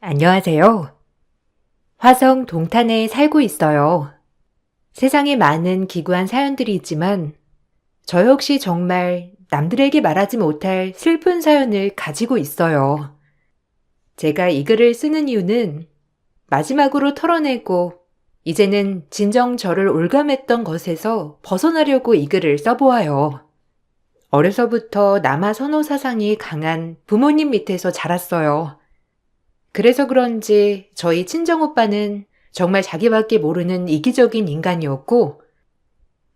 안녕하세요. 화성 동탄에 살고 있어요. 세상에 많은 기구한 사연들이 있지만 저 역시 정말 남들에게 말하지 못할 슬픈 사연을 가지고 있어요. 제가 이 글을 쓰는 이유는 마지막으로 털어내고 이제는 진정 저를 올감했던 것에서 벗어나려고 이 글을 써보아요. 어려서부터 남아 선호 사상이 강한 부모님 밑에서 자랐어요. 그래서 그런지 저희 친정오빠는 정말 자기밖에 모르는 이기적인 인간이었고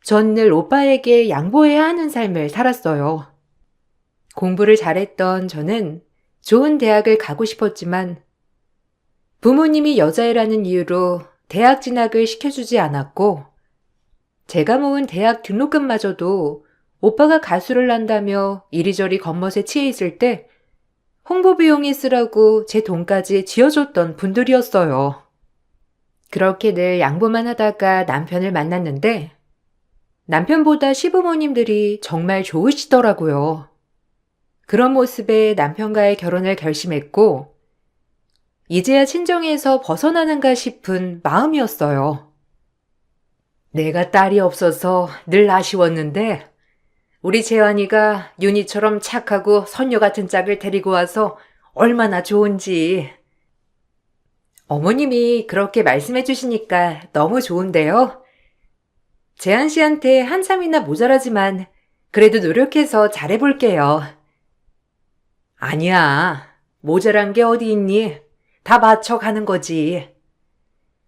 전 늘 오빠에게 양보해야 하는 삶을 살았어요. 공부를 잘했던 저는 좋은 대학을 가고 싶었지만 부모님이 여자애라는 이유로 대학 진학을 시켜주지 않았고 제가 모은 대학 등록금마저도 오빠가 가수를 한다며 이리저리 겉멋에 치여 있을 때 홍보 비용에 쓰라고 제 돈까지 쥐어줬던 분들이었어요. 그렇게 늘 양보만 하다가 남편을 만났는데 남편보다 시부모님들이 정말 좋으시더라고요. 그런 모습에 남편과의 결혼을 결심했고 이제야 친정에서 벗어나는가 싶은 마음이었어요. 내가 딸이 없어서 늘 아쉬웠는데 우리 재환이가 윤희처럼 착하고 선녀 같은 짝을 데리고 와서 얼마나 좋은지. 어머님이 그렇게 말씀해 주시니까 너무 좋은데요. 재한 씨한테 한참이나 모자라지만 그래도 노력해서 잘해볼게요. 아니야. 모자란 게 어디 있니? 다 맞춰가는 거지.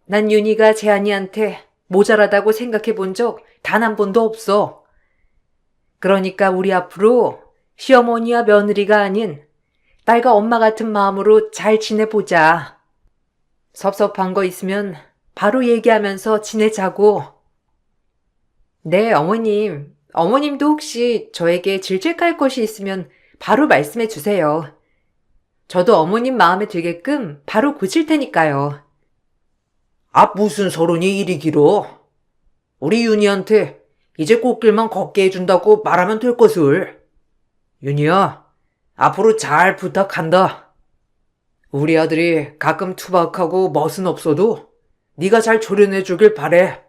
난 윤희가 재한이한테 모자라다고 생각해 본 적 단 한 번도 없어. 그러니까 우리 앞으로 시어머니와 며느리가 아닌 딸과 엄마 같은 마음으로 잘 지내보자. 섭섭한 거 있으면 바로 얘기하면서 지내자고. 네, 어머님. 어머님도 혹시 저에게 질책할 것이 있으면 바로 말씀해 주세요. 저도 어머님 마음에 들게끔 바로 고칠 테니까요. 아, 무슨 서론이 이리 길어? 우리 윤희한테 이제 꽃길만 걷게 해준다고 말하면 될 것을. 윤희야, 앞으로 잘 부탁한다. 우리 아들이 가끔 투박하고 멋은 없어도 네가 잘 조련해 주길 바래.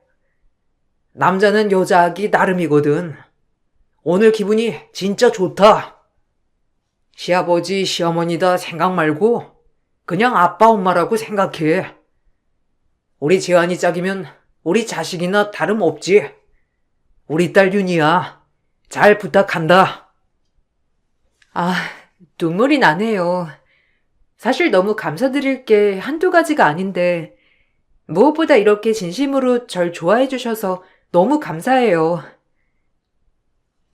남자는 여자하기 나름이거든. 오늘 기분이 진짜 좋다. 시아버지, 시어머니다 생각 말고 그냥 아빠, 엄마라고 생각해. 우리 재환이 짝이면 우리 자식이나 다름없지. 우리 딸 윤희야, 잘 부탁한다. 아, 눈물이 나네요. 사실 너무 감사드릴 게 한두 가지가 아닌데 무엇보다 이렇게 진심으로 절 좋아해 주셔서 너무 감사해요.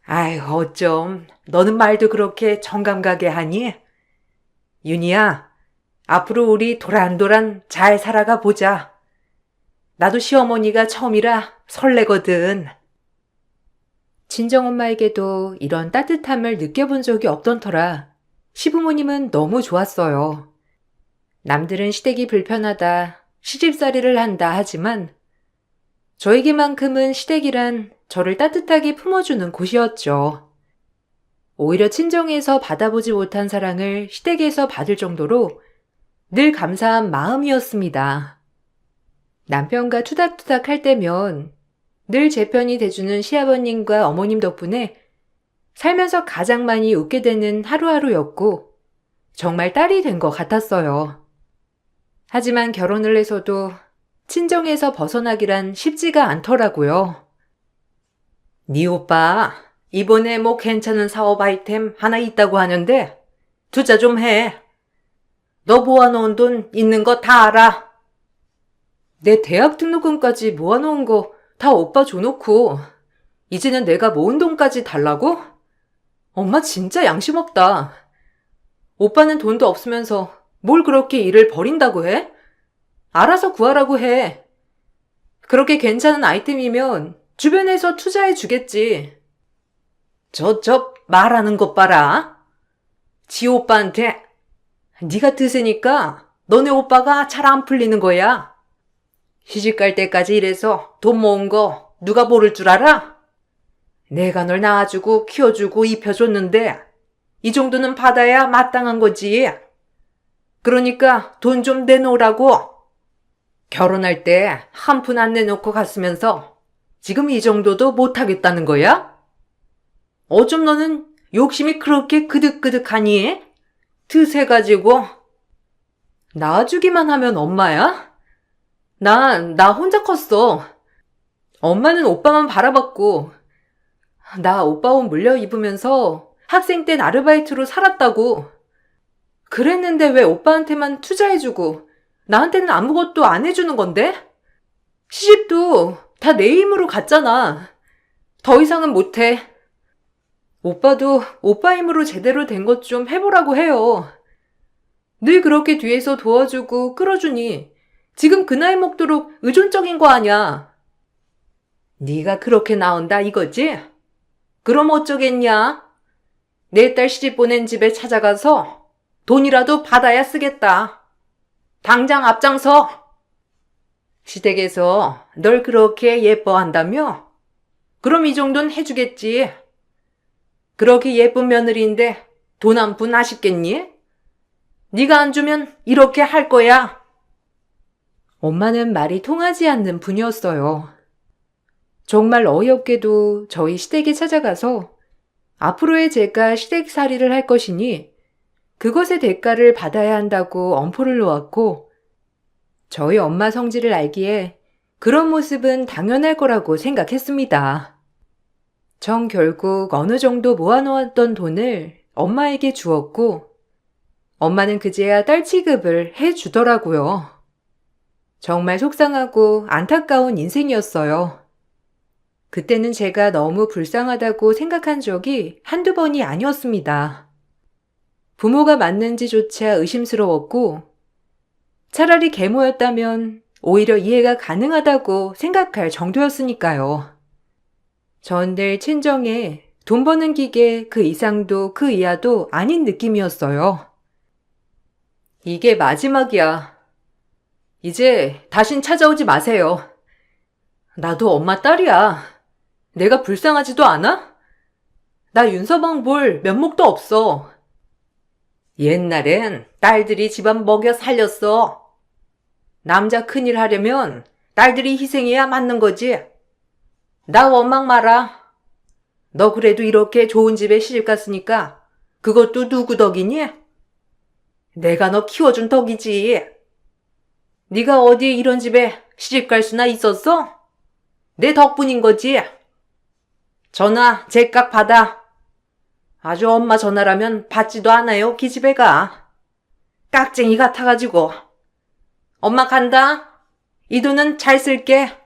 아이, 어쩜 너는 말도 그렇게 정감 가게 하니? 윤희야, 앞으로 우리 도란도란 잘 살아가 보자. 나도 시어머니가 처음이라 설레거든. 친정엄마에게도 이런 따뜻함을 느껴본 적이 없던 터라 시부모님은 너무 좋았어요. 남들은 시댁이 불편하다, 시집살이를 한다 하지만 저에게만큼은 시댁이란 저를 따뜻하게 품어주는 곳이었죠. 오히려 친정에서 받아보지 못한 사랑을 시댁에서 받을 정도로 늘 감사한 마음이었습니다. 남편과 투닥투닥 할 때면 늘 제 편이 돼주는 시아버님과 어머님 덕분에 살면서 가장 많이 웃게 되는 하루하루였고 정말 딸이 된 것 같았어요. 하지만 결혼을 해서도 친정에서 벗어나기란 쉽지가 않더라고요. 네 오빠, 이번에 뭐 괜찮은 사업 아이템 하나 있다고 하는데 투자 좀 해. 너 모아놓은 돈 있는 거 다 알아. 내 대학 등록금까지 모아놓은 거 다 오빠 줘놓고 이제는 내가 모은 돈까지 달라고? 엄마 진짜 양심 없다. 오빠는 돈도 없으면서 뭘 그렇게 일을 버린다고 해? 알아서 구하라고 해. 그렇게 괜찮은 아이템이면 주변에서 투자해 주겠지. 말하는 것 봐라. 지 오빠한테 네가 드세니까 너네 오빠가 잘 안 풀리는 거야. 시집갈 때까지 일해서 돈 모은 거 누가 모를 줄 알아? 내가 널 낳아주고 키워주고 입혀줬는데 이 정도는 받아야 마땅한 거지. 그러니까 돈 좀 내놓으라고. 결혼할 때 한 푼 안 내놓고 갔으면서 지금 이 정도도 못하겠다는 거야? 어쩜 너는 욕심이 그렇게 그득그득하니? 드세가지고. 낳아주기만 하면 엄마야? 나 혼자 컸어. 엄마는 오빠만 바라봤고, 나 오빠 옷 물려 입으면서 학생 땐 아르바이트로 살았다고. 그랬는데 왜 오빠한테만 투자해주고 나한테는 아무것도 안 해주는 건데? 시집도 다 내 힘으로 갔잖아. 더 이상은 못해. 오빠도 오빠 힘으로 제대로 된 것 좀 해보라고 해요. 늘 그렇게 뒤에서 도와주고 끌어주니 지금 그 나이 먹도록 의존적인 거 아냐. 네가 그렇게 나온다 이거지? 그럼 어쩌겠냐? 내 딸 시집 보낸 집에 찾아가서 돈이라도 받아야 쓰겠다. 당장 앞장서. 시댁에서 널 그렇게 예뻐한다며? 그럼 이 정도는 해주겠지. 그렇게 예쁜 며느리인데 돈 한 푼 아쉽겠니? 네가 안 주면 이렇게 할 거야. 엄마는 말이 통하지 않는 분이었어요. 정말 어이없게도 저희 시댁에 찾아가서 앞으로의 제가 시댁살이를 할 것이니 그것의 대가를 받아야 한다고 엄포를 놓았고 저희 엄마 성질을 알기에 그런 모습은 당연할 거라고 생각했습니다. 전 결국 어느 정도 모아놓았던 돈을 엄마에게 주었고 엄마는 그제야 딸 취급을 해주더라고요. 정말 속상하고 안타까운 인생이었어요. 그때는 제가 너무 불쌍하다고 생각한 적이 한두 번이 아니었습니다. 부모가 맞는지조차 의심스러웠고 차라리 계모였다면 오히려 이해가 가능하다고 생각할 정도였으니까요. 전 늘 친정에 돈 버는 기계 그 이상도 그 이하도 아닌 느낌이었어요. 이게 마지막이야. 이제 다신 찾아오지 마세요. 나도 엄마 딸이야. 내가 불쌍하지도 않아? 나 윤서방 볼 면목도 없어. 옛날엔 딸들이 집안 먹여 살렸어. 남자 큰일 하려면 딸들이 희생해야 맞는 거지. 나 원망 마라. 너 그래도 이렇게 좋은 집에 시집 갔으니까 그것도 누구 덕이니? 내가 너 키워준 덕이지. 네가 어디 이런 집에 시집 갈 수나 있었어? 내 덕분인 거지. 전화 제깍 받아. 아주 엄마 전화라면 받지도 않아요. 기집애 가. 깍쟁이 같아가지고. 엄마 간다. 이 돈은 잘 쓸게.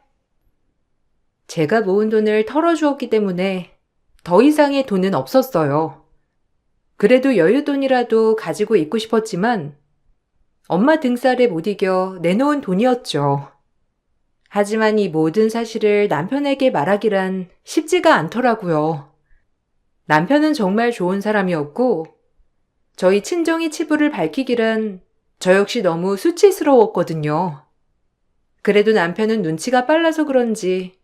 제가 모은 돈을 털어주었기 때문에 더 이상의 돈은 없었어요. 그래도 여윳돈이라도 가지고 있고 싶었지만 엄마 등살에 못 이겨 내놓은 돈이었죠. 하지만 이 모든 사실을 남편에게 말하기란 쉽지가 않더라고요. 남편은 정말 좋은 사람이었고 저희 친정의 치부를 밝히기란 저 역시 너무 수치스러웠거든요. 그래도 남편은 눈치가 빨라서 그런지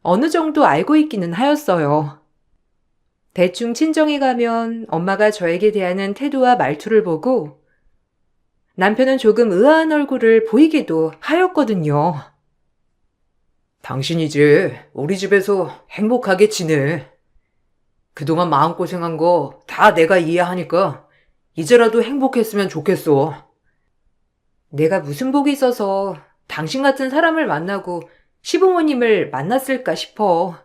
어느 정도 알고 있기는 하였어요. 대충 친정에 가면 엄마가 저에게 대하는 태도와 말투를 보고 남편은 조금 의아한 얼굴을 보이기도 하였거든요. 당신이지 우리 집에서 행복하게 지내. 그동안 마음고생한 거 다 내가 이해하니까 이제라도 행복했으면 좋겠어. 내가 무슨 복이 있어서 당신 같은 사람을 만나고 시부모님을 만났을까 싶어.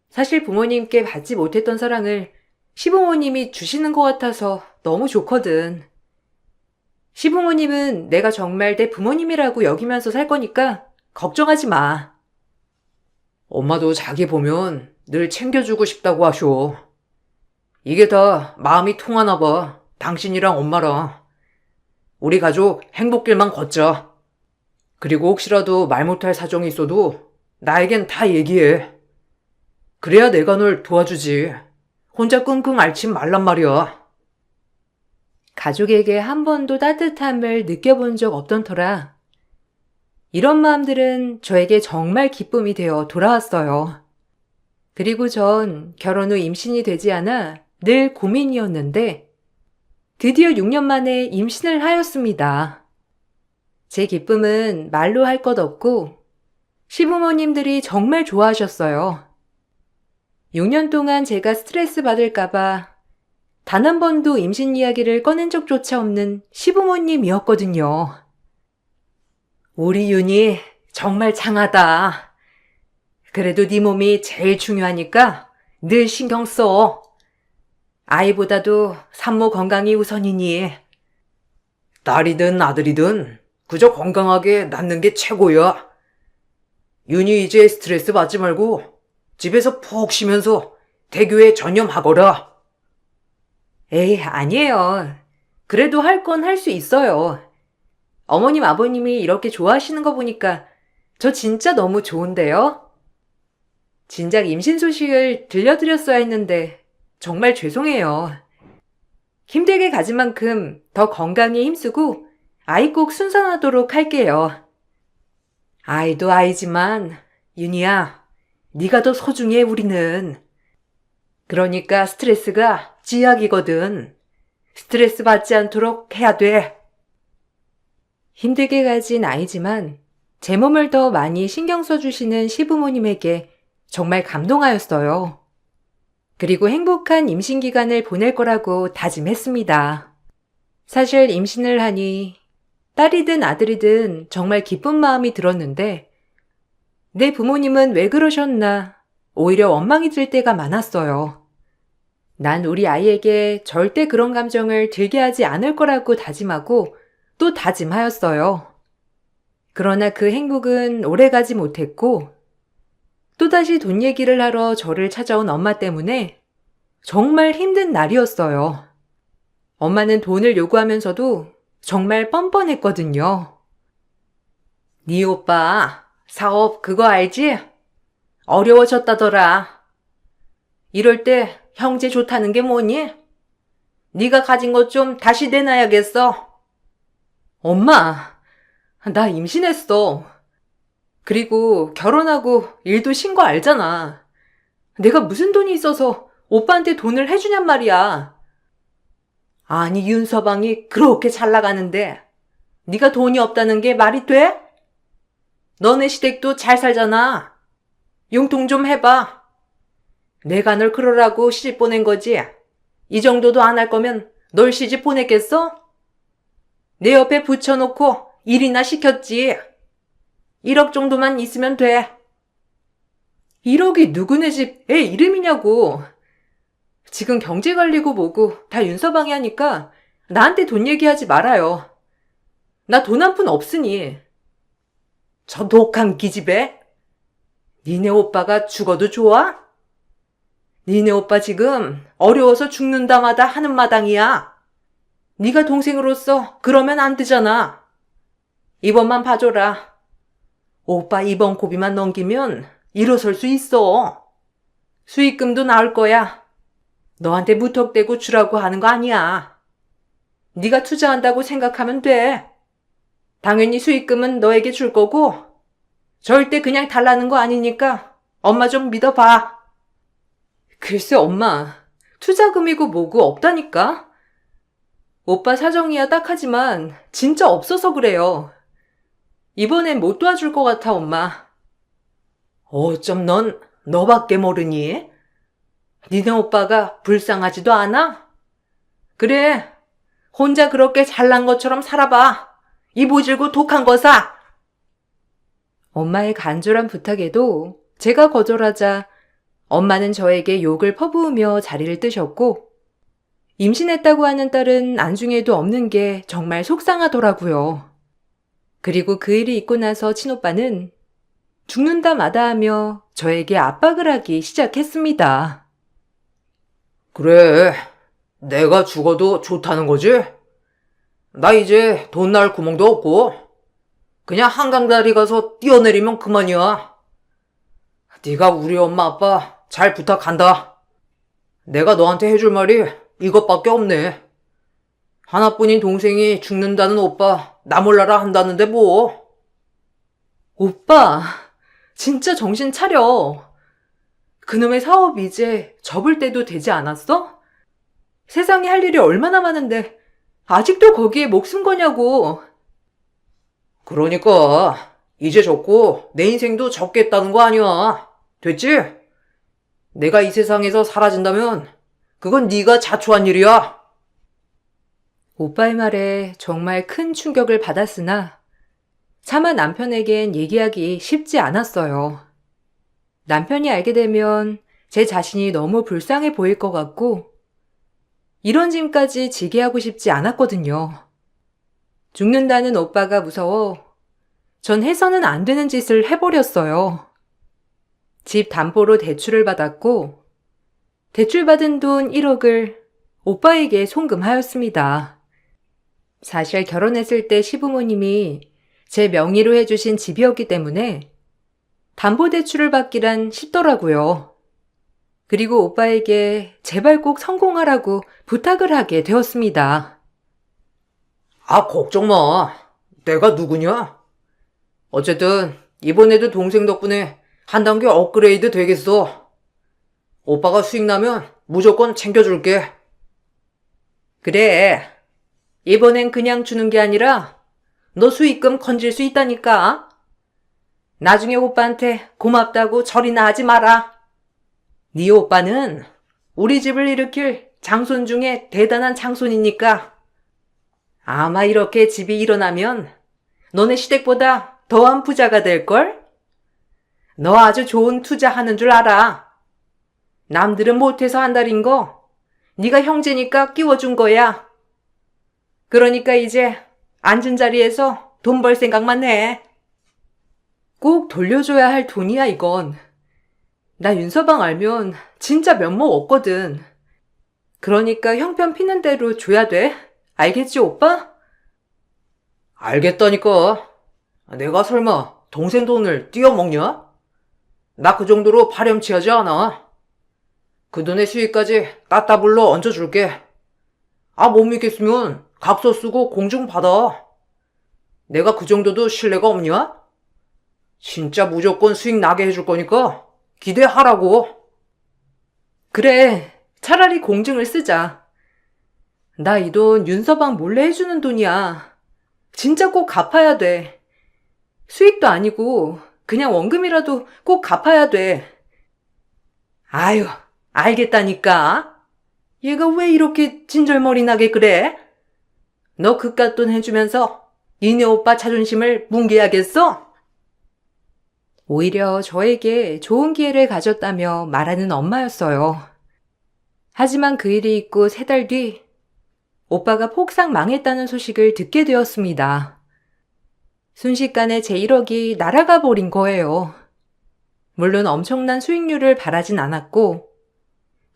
사실 부모님께 받지 못했던 사랑을 시부모님이 주시는 것 같아서 너무 좋거든. 시부모님은 내가 정말 내 부모님이라고 여기면서 살 거니까 걱정하지 마. 엄마도 자기 보면 늘 챙겨주고 싶다고 하쇼. 이게 다 마음이 통하나 봐. 당신이랑 엄마랑. 우리 가족 행복길만 걷자. 그리고 혹시라도 말 못할 사정이 있어도 나에겐 다 얘기해. 그래야 내가 널 도와주지. 혼자 끙끙 앓지 말란 말이야. 가족에게 한 번도 따뜻함을 느껴본 적 없던 터라 이런 마음들은 저에게 정말 기쁨이 되어 돌아왔어요. 그리고 전 결혼 후 임신이 되지 않아 늘 고민이었는데 드디어 6년 만에 임신을 하였습니다. 제 기쁨은 말로 할 것 없고 시부모님들이 정말 좋아하셨어요. 6년 동안 제가 스트레스 받을까봐 단 한 번도 임신 이야기를 꺼낸 적조차 없는 시부모님이었거든요. 우리 윤이 정말 장하다. 그래도 네 몸이 제일 중요하니까 늘 신경 써. 아이보다도 산모 건강이 우선이니. 딸이든 아들이든 그저 건강하게 낳는 게 최고야. 윤희 이제 스트레스 받지 말고 집에서 푹 쉬면서 대교에 전념하거라. 에이, 아니에요. 그래도 할 건 할 수 있어요. 어머님, 아버님이 이렇게 좋아하시는 거 보니까 저 진짜 너무 좋은데요? 진작 임신 소식을 들려드렸어야 했는데 정말 죄송해요. 힘들게 가진 만큼 더 건강에 힘쓰고 아이 꼭 순산하도록 할게요. 아이도 아이지만 윤희야, 네가 더 소중해 우리는. 그러니까 스트레스가 찌약이거든. 스트레스 받지 않도록 해야 돼. 힘들게 가진 아이지만 제 몸을 더 많이 신경 써주시는 시부모님에게 정말 감동하였어요. 그리고 행복한 임신 기간을 보낼 거라고 다짐했습니다. 사실 임신을 하니 딸이든 아들이든 정말 기쁜 마음이 들었는데 내 부모님은 왜 그러셨나 오히려 원망이 들 때가 많았어요. 난 우리 아이에게 절대 그런 감정을 들게 하지 않을 거라고 다짐하고 또 다짐하였어요. 그러나 그 행복은 오래가지 못했고 또다시 돈 얘기를 하러 저를 찾아온 엄마 때문에 정말 힘든 날이었어요. 엄마는 돈을 요구하면서도 정말 뻔뻔했거든요. 네 오빠 사업 그거 알지? 어려워졌다더라. 이럴 때 형제 좋다는 게 뭐니? 네가 가진 것 좀 다시 내놔야겠어. 엄마, 나 임신했어. 그리고 결혼하고 일도 쉰 거 알잖아. 내가 무슨 돈이 있어서 오빠한테 돈을 해주냔 말이야. 아니 윤서방이 그렇게 잘 나가는데 네가 돈이 없다는 게 말이 돼? 너네 시댁도 잘 살잖아. 융통 좀 해봐. 내가 널 그러라고 시집 보낸 거지. 이 정도도 안 할 거면 널 시집 보냈겠어? 내 옆에 붙여놓고 일이나 시켰지. 1억 정도만 있으면 돼. 1억이 누구네 집 애 이름이냐고. 지금 경제관리고 뭐고 다 윤서방이 하니까 나한테 돈 얘기하지 말아요. 나 돈 한 푼 없으니. 저 독한 기집애? 니네 오빠가 죽어도 좋아? 니네 오빠 지금 어려워서 죽는다마다 하는 마당이야. 네가 동생으로서 그러면 안 되잖아. 이번만 봐줘라. 오빠 이번 고비만 넘기면 일어설 수 있어. 수익금도 나올 거야. 너한테 무턱대고 주라고 하는 거 아니야. 네가 투자한다고 생각하면 돼. 당연히 수익금은 너에게 줄 거고 절대 그냥 달라는 거 아니니까 엄마 좀 믿어봐. 글쎄 엄마, 투자금이고 뭐고 없다니까? 오빠 사정이야 딱하지만 진짜 없어서 그래요. 이번엔 못 도와줄 것 같아 엄마. 어쩜 넌 너밖에 모르니? 니네 오빠가 불쌍하지도 않아? 그래, 혼자 그렇게 잘난 것처럼 살아봐. 이 모질고 독한 거사. 엄마의 간절한 부탁에도 제가 거절하자 엄마는 저에게 욕을 퍼부으며 자리를 뜨셨고 임신했다고 하는 딸은 안중에도 없는 게 정말 속상하더라고요. 그리고 그 일이 있고 나서 친오빠는 죽는다 마다하며 저에게 압박을 하기 시작했습니다. 그래, 내가 죽어도 좋다는 거지? 나 이제 돈 날 구멍도 없고 그냥 한강다리 가서 뛰어내리면 그만이야. 네가 우리 엄마 아빠 잘 부탁한다. 내가 너한테 해줄 말이 이것밖에 없네. 하나뿐인 동생이 죽는다는 오빠 나 몰라라 한다는데 뭐. 오빠, 진짜 정신 차려. 그놈의 사업 이제 접을 때도 되지 않았어? 세상에 할 일이 얼마나 많은데 아직도 거기에 목숨 거냐고. 그러니까 이제 적고 내 인생도 적겠다는 거 아니야. 됐지? 내가 이 세상에서 사라진다면 그건 네가 자초한 일이야. 오빠의 말에 정말 큰 충격을 받았으나 차마 남편에겐 얘기하기 쉽지 않았어요. 남편이 알게 되면 제 자신이 너무 불쌍해 보일 것 같고 이런 짐까지 지게 하고 싶지 않았거든요. 죽는다는 오빠가 무서워 전 해서는 안 되는 짓을 해버렸어요. 집 담보로 대출을 받았고 대출받은 돈 1억을 오빠에게 송금하였습니다. 사실 결혼했을 때 시부모님이 제 명의로 해주신 집이었기 때문에 담보대출을 받기란 쉽더라고요. 그리고 오빠에게 제발 꼭 성공하라고 부탁을 하게 되었습니다. 아, 걱정 마. 내가 누구냐? 어쨌든 이번에도 동생 덕분에 한 단계 업그레이드 되겠어. 오빠가 수익 나면 무조건 챙겨줄게. 그래. 이번엔 그냥 주는 게 아니라 너 수익금 건질 수 있다니까. 나중에 오빠한테 고맙다고 절이나 하지 마라. 네 오빠는 우리 집을 일으킬 장손 중에 대단한 장손이니까 아마 이렇게 집이 일어나면 너네 시댁보다 더한 부자가 될걸? 너 아주 좋은 투자하는 줄 알아. 남들은 못해서 한달인 거 네가 형제니까 끼워준 거야. 그러니까 이제 앉은 자리에서 돈 벌 생각만 해. 꼭 돌려줘야 할 돈이야 이건. 나 윤서방 알면 진짜 면목 없거든. 그러니까 형편 피는 대로 줘야 돼. 알겠지 오빠? 알겠다니까. 내가 설마 동생 돈을 띄어먹냐? 나 그 정도로 파렴치하지 않아. 그 돈의 수익까지 따따블로 얹어줄게. 아, 못 믿겠으면 각서 쓰고 공증 받아. 내가 그 정도도 신뢰가 없냐? 진짜 무조건 수익 나게 해줄 거니까 기대하라고. 그래, 차라리 공증을 쓰자. 나 이 돈 윤서방 몰래 해주는 돈이야. 진짜 꼭 갚아야 돼. 수익도 아니고 그냥 원금이라도 꼭 갚아야 돼. 아유, 알겠다니까. 얘가 왜 이렇게 진절머리 나게 그래? 너 그깟 돈 해주면서 니네 오빠 자존심을 뭉개야겠어? 오히려 저에게 좋은 기회를 가졌다며 말하는 엄마였어요. 하지만 그 일이 있고 3달 뒤 오빠가 폭삭 망했다는 소식을 듣게 되었습니다. 순식간에 제 1억이 날아가 버린 거예요. 물론 엄청난 수익률을 바라진 않았고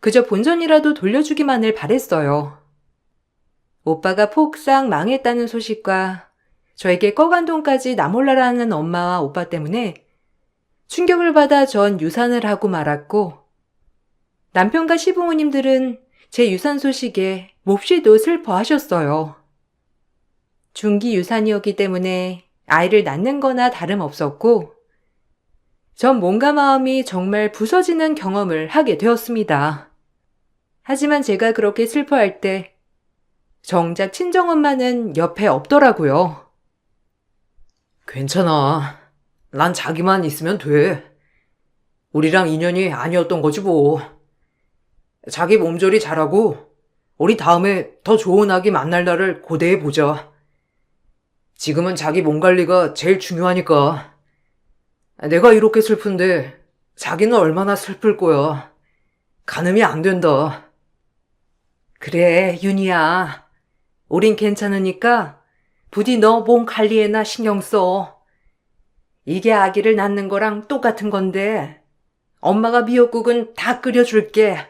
그저 본전이라도 돌려주기만을 바랬어요. 오빠가 폭삭 망했다는 소식과 저에게 꺼간 돈까지 나몰라라는 엄마와 오빠 때문에 충격을 받아 전 유산을 하고 말았고 남편과 시부모님들은 제 유산 소식에 몹시도 슬퍼하셨어요. 중기 유산이었기 때문에 아이를 낳는 거나 다름없었고 전 몸과 마음이 정말 부서지는 경험을 하게 되었습니다. 하지만 제가 그렇게 슬퍼할 때 정작 친정엄마는 옆에 없더라고요. 괜찮아. 난 자기만 있으면 돼. 우리랑 인연이 아니었던 거지 뭐. 자기 몸조리 잘하고 우리 다음에 더 좋은 아기 만날 날을 고대해 보자. 지금은 자기 몸 관리가 제일 중요하니까. 내가 이렇게 슬픈데 자기는 얼마나 슬플 거야. 가늠이 안 된다. 그래, 윤희야. 우린 괜찮으니까 부디 너 몸 관리에나 신경 써. 이게 아기를 낳는 거랑 똑같은 건데 엄마가 미역국은 다 끓여줄게.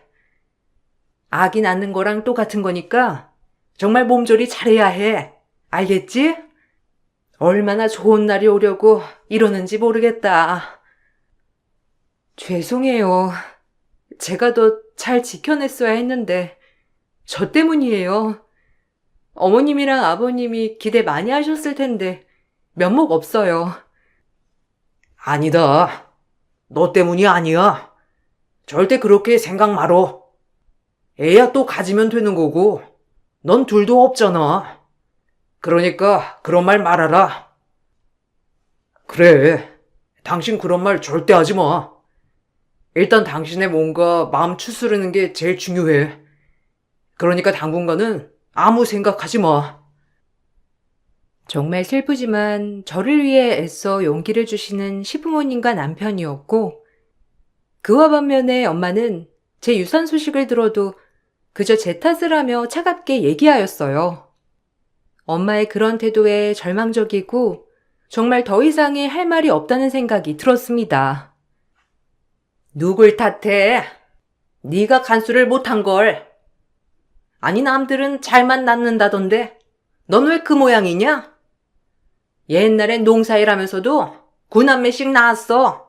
아기 낳는 거랑 똑같은 거니까 정말 몸조리 잘해야 해. 알겠지? 얼마나 좋은 날이 오려고 이러는지 모르겠다. 죄송해요. 제가 더 잘 지켜냈어야 했는데 저 때문이에요. 어머님이랑 아버님이 기대 많이 하셨을 텐데 면목 없어요. 아니다. 너 때문이 아니야. 절대 그렇게 생각 말어. 애야 또 가지면 되는 거고 넌 둘도 없잖아. 그러니까 그런 말 말아라. 그래. 당신 그런 말 절대 하지 마. 일단 당신의 몸과 마음 추스르는 게 제일 중요해. 그러니까 당분간은 아무 생각하지 마. 정말 슬프지만 저를 위해 애써 용기를 주시는 시부모님과 남편이었고, 그와 반면에 엄마는 제 유산 소식을 들어도 그저 제 탓을 하며 차갑게 얘기하였어요. 엄마의 그런 태도에 절망적이고 정말 더 이상의 할 말이 없다는 생각이 들었습니다. 누굴 탓해? 네가 간수를 못한 걸. 아니 남들은 잘만 낳는다던데 넌 왜 그 모양이냐? 옛날엔 농사일하면서도 9남매씩 낳았어.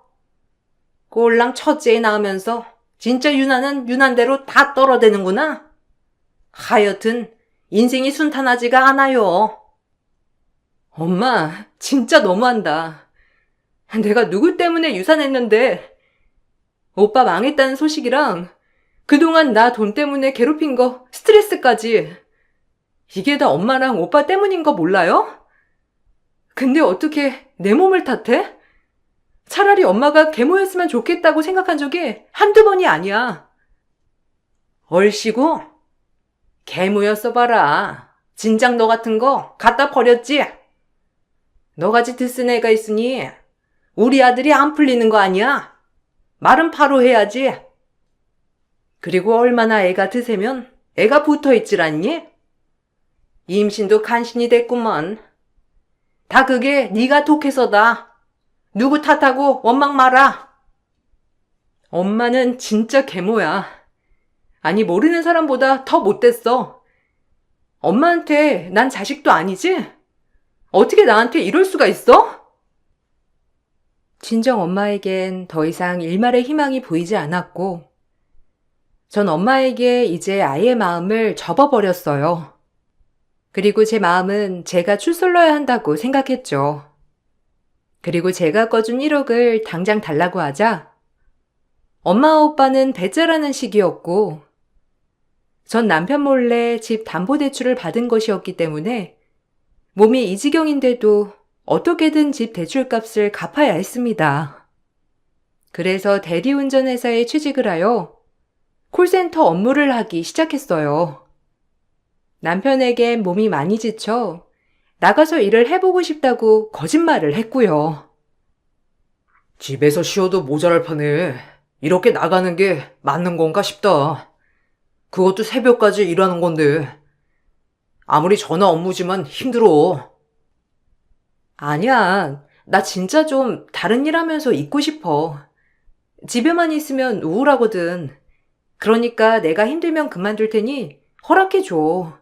꼴랑 첫째에 낳으면서 진짜 유난은 유난대로 다 떨어대는구나. 하여튼 인생이 순탄하지가 않아요. 엄마, 진짜 너무한다. 내가 누구 때문에 유산했는데 오빠 망했다는 소식이랑 그동안 나 돈 때문에 괴롭힌 거 스트레스까지 이게 다 엄마랑 오빠 때문인 거 몰라요? 근데 어떻게 내 몸을 탓해? 차라리 엄마가 계모였으면 좋겠다고 생각한 적이 한두 번이 아니야. 얼씨구? 개무였어 봐라. 진작 너 같은 거 갖다 버렸지? 너같이 드쓴 애가 있으니 우리 아들이 안 풀리는 거 아니야? 말은 바로 해야지. 그리고 얼마나 애가 드세면 애가 붙어있질 않니? 임신도 간신히 됐구먼. 다 그게 네가 독해서다. 누구 탓하고 원망 마라. 엄마는 진짜 계모야. 아니, 모르는 사람보다 더 못됐어. 엄마한테 난 자식도 아니지? 어떻게 나한테 이럴 수가 있어? 친정 엄마에겐 더 이상 일말의 희망이 보이지 않았고, 전 엄마에게 이제 아이의 마음을 접어버렸어요. 그리고 제 마음은 제가 추슬러야 한다고 생각했죠. 그리고 제가 꺼준 1억을 당장 달라고 하자 엄마와 오빠는 배째라는 시기였고 전 남편 몰래 집 담보대출을 받은 것이었기 때문에 몸이 이 지경인데도 어떻게든 집 대출값을 갚아야 했습니다. 그래서 대리운전 회사에 취직을 하여 콜센터 업무를 하기 시작했어요. 남편에겐 몸이 많이 지쳐 나가서 일을 해보고 싶다고 거짓말을 했고요. 집에서 쉬어도 모자랄 판에 이렇게 나가는 게 맞는 건가 싶다. 그것도 새벽까지 일하는 건데. 아무리 전화 업무지만 힘들어. 아니야, 나 진짜 좀 다른 일 하면서 있고 싶어. 집에만 있으면 우울하거든. 그러니까 내가 힘들면 그만둘 테니 허락해줘.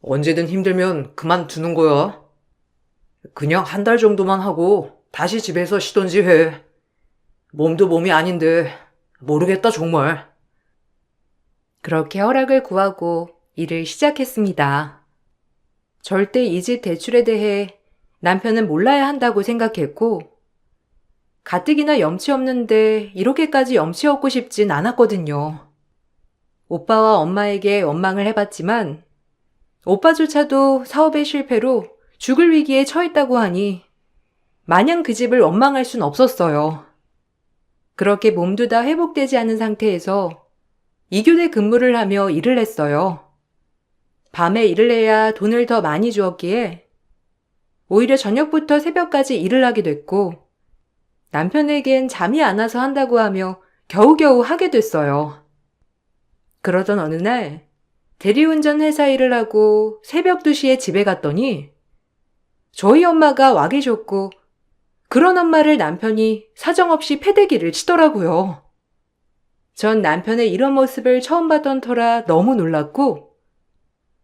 언제든 힘들면 그만두는 거야. 그냥 한 달 정도만 하고 다시 집에서 쉬던지 해. 몸도 몸이 아닌데 모르겠다 정말. 그렇게 허락을 구하고 일을 시작했습니다. 절대 이 집 대출에 대해 남편은 몰라야 한다고 생각했고 가뜩이나 염치 없는데 이렇게까지 염치 없고 싶진 않았거든요. 오빠와 엄마에게 원망을 해봤지만 오빠조차도 사업의 실패로 죽을 위기에 처했다고 하니 마냥 그 집을 원망할 순 없었어요. 그렇게 몸도 다 회복되지 않은 상태에서 2교대 근무를 하며 일을 했어요. 밤에 일을 해야 돈을 더 많이 주었기에 오히려 저녁부터 새벽까지 일을 하게 됐고 남편에겐 잠이 안 와서 한다고 하며 겨우겨우 하게 됐어요. 그러던 어느 날 대리운전 회사 일을 하고 새벽 2시에 집에 갔더니 저희 엄마가 와 계셨고 그런 엄마를 남편이 사정없이 패대기를 치더라고요. 전 남편의 이런 모습을 처음 봤던 터라 너무 놀랐고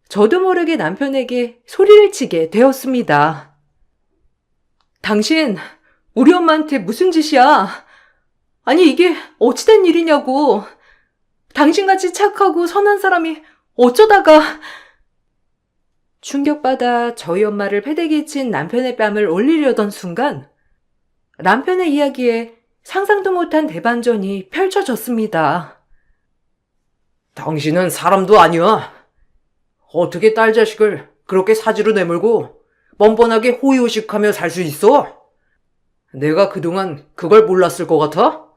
저도 모르게 남편에게 소리를 치게 되었습니다. 당신 우리 엄마한테 무슨 짓이야? 아니 이게 어찌된 일이냐고. 당신같이 착하고 선한 사람이 어쩌다가. 충격받아 저희 엄마를 패대기에 친 남편의 뺨을 올리려던 순간 남편의 이야기에 상상도 못한 대반전이 펼쳐졌습니다. 당신은 사람도 아니야. 어떻게 딸 자식을 그렇게 사지로 내밀고 뻔뻔하게 호의호식하며 살 수 있어? 내가 그동안 그걸 몰랐을 것 같아?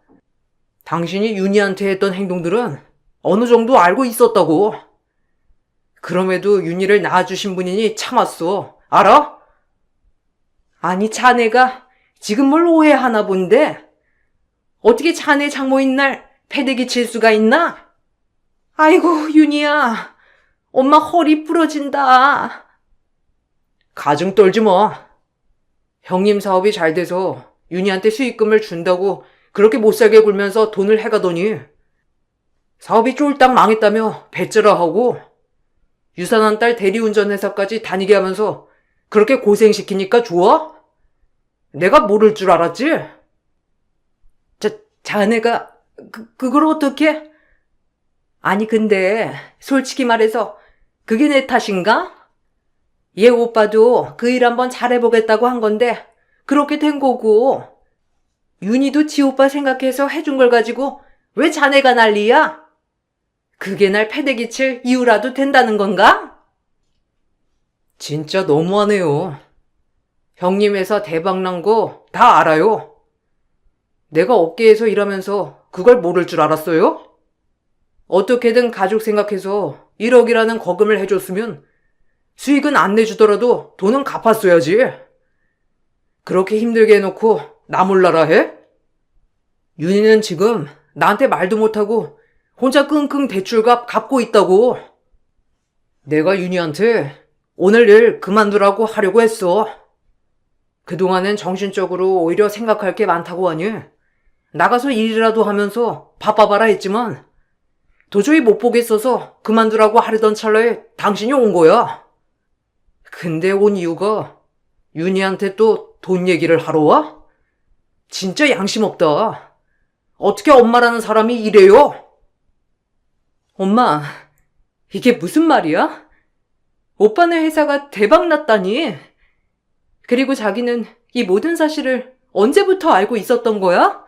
당신이 윤희한테 했던 행동들은 어느 정도 알고 있었다고. 그럼에도 윤희를 낳아주신 분이니 참았어. 알아? 아니, 자네가 지금 뭘 오해하나 본데? 어떻게 자네 장모인 날 패대기 칠 수가 있나? 아이고, 윤희야. 엄마 허리 부러진다. 가증 떨지 마. 형님 사업이 잘 돼서 윤희한테 수익금을 준다고 그렇게 못살게 굴면서 돈을 해가더니 사업이 쫄딱 망했다며 배째라하고 유산한 딸 대리운전 회사까지 다니게 하면서 그렇게 고생시키니까 좋아? 내가 모를 줄 알았지? 자네가 그걸 어떻게? 아니 근데 솔직히 말해서 그게 내 탓인가? 얘 오빠도 그 일 한번 잘해보겠다고 한 건데 그렇게 된 거고 윤희도 지 오빠 생각해서 해준 걸 가지고 왜 자네가 난리야? 그게 날 패대기 칠 이유라도 된다는 건가? 진짜 너무하네요. 형님 회사 대박난 거 다 알아요. 내가 업계에서 일하면서 그걸 모를 줄 알았어요? 어떻게든 가족 생각해서 1억이라는 거금을 해줬으면 수익은 안 내주더라도 돈은 갚았어야지. 그렇게 힘들게 해놓고 나 몰라라 해? 윤희는 지금 나한테 말도 못하고 혼자 끙끙 대출값 갚고 있다고. 내가 윤희한테 오늘 일 그만두라고 하려고 했어. 그동안엔 정신적으로 오히려 생각할 게 많다고 하니 나가서 일이라도 하면서 바빠봐라 했지만 도저히 못 보겠어서 그만두라고 하려던 찰나에 당신이 온 거야. 근데 온 이유가 윤희한테 또 돈 얘기를 하러 와? 진짜 양심 없다. 어떻게 엄마라는 사람이 이래요? 엄마, 이게 무슨 말이야? 오빠네 회사가 대박 났다니. 그리고 자기는 이 모든 사실을 언제부터 알고 있었던 거야?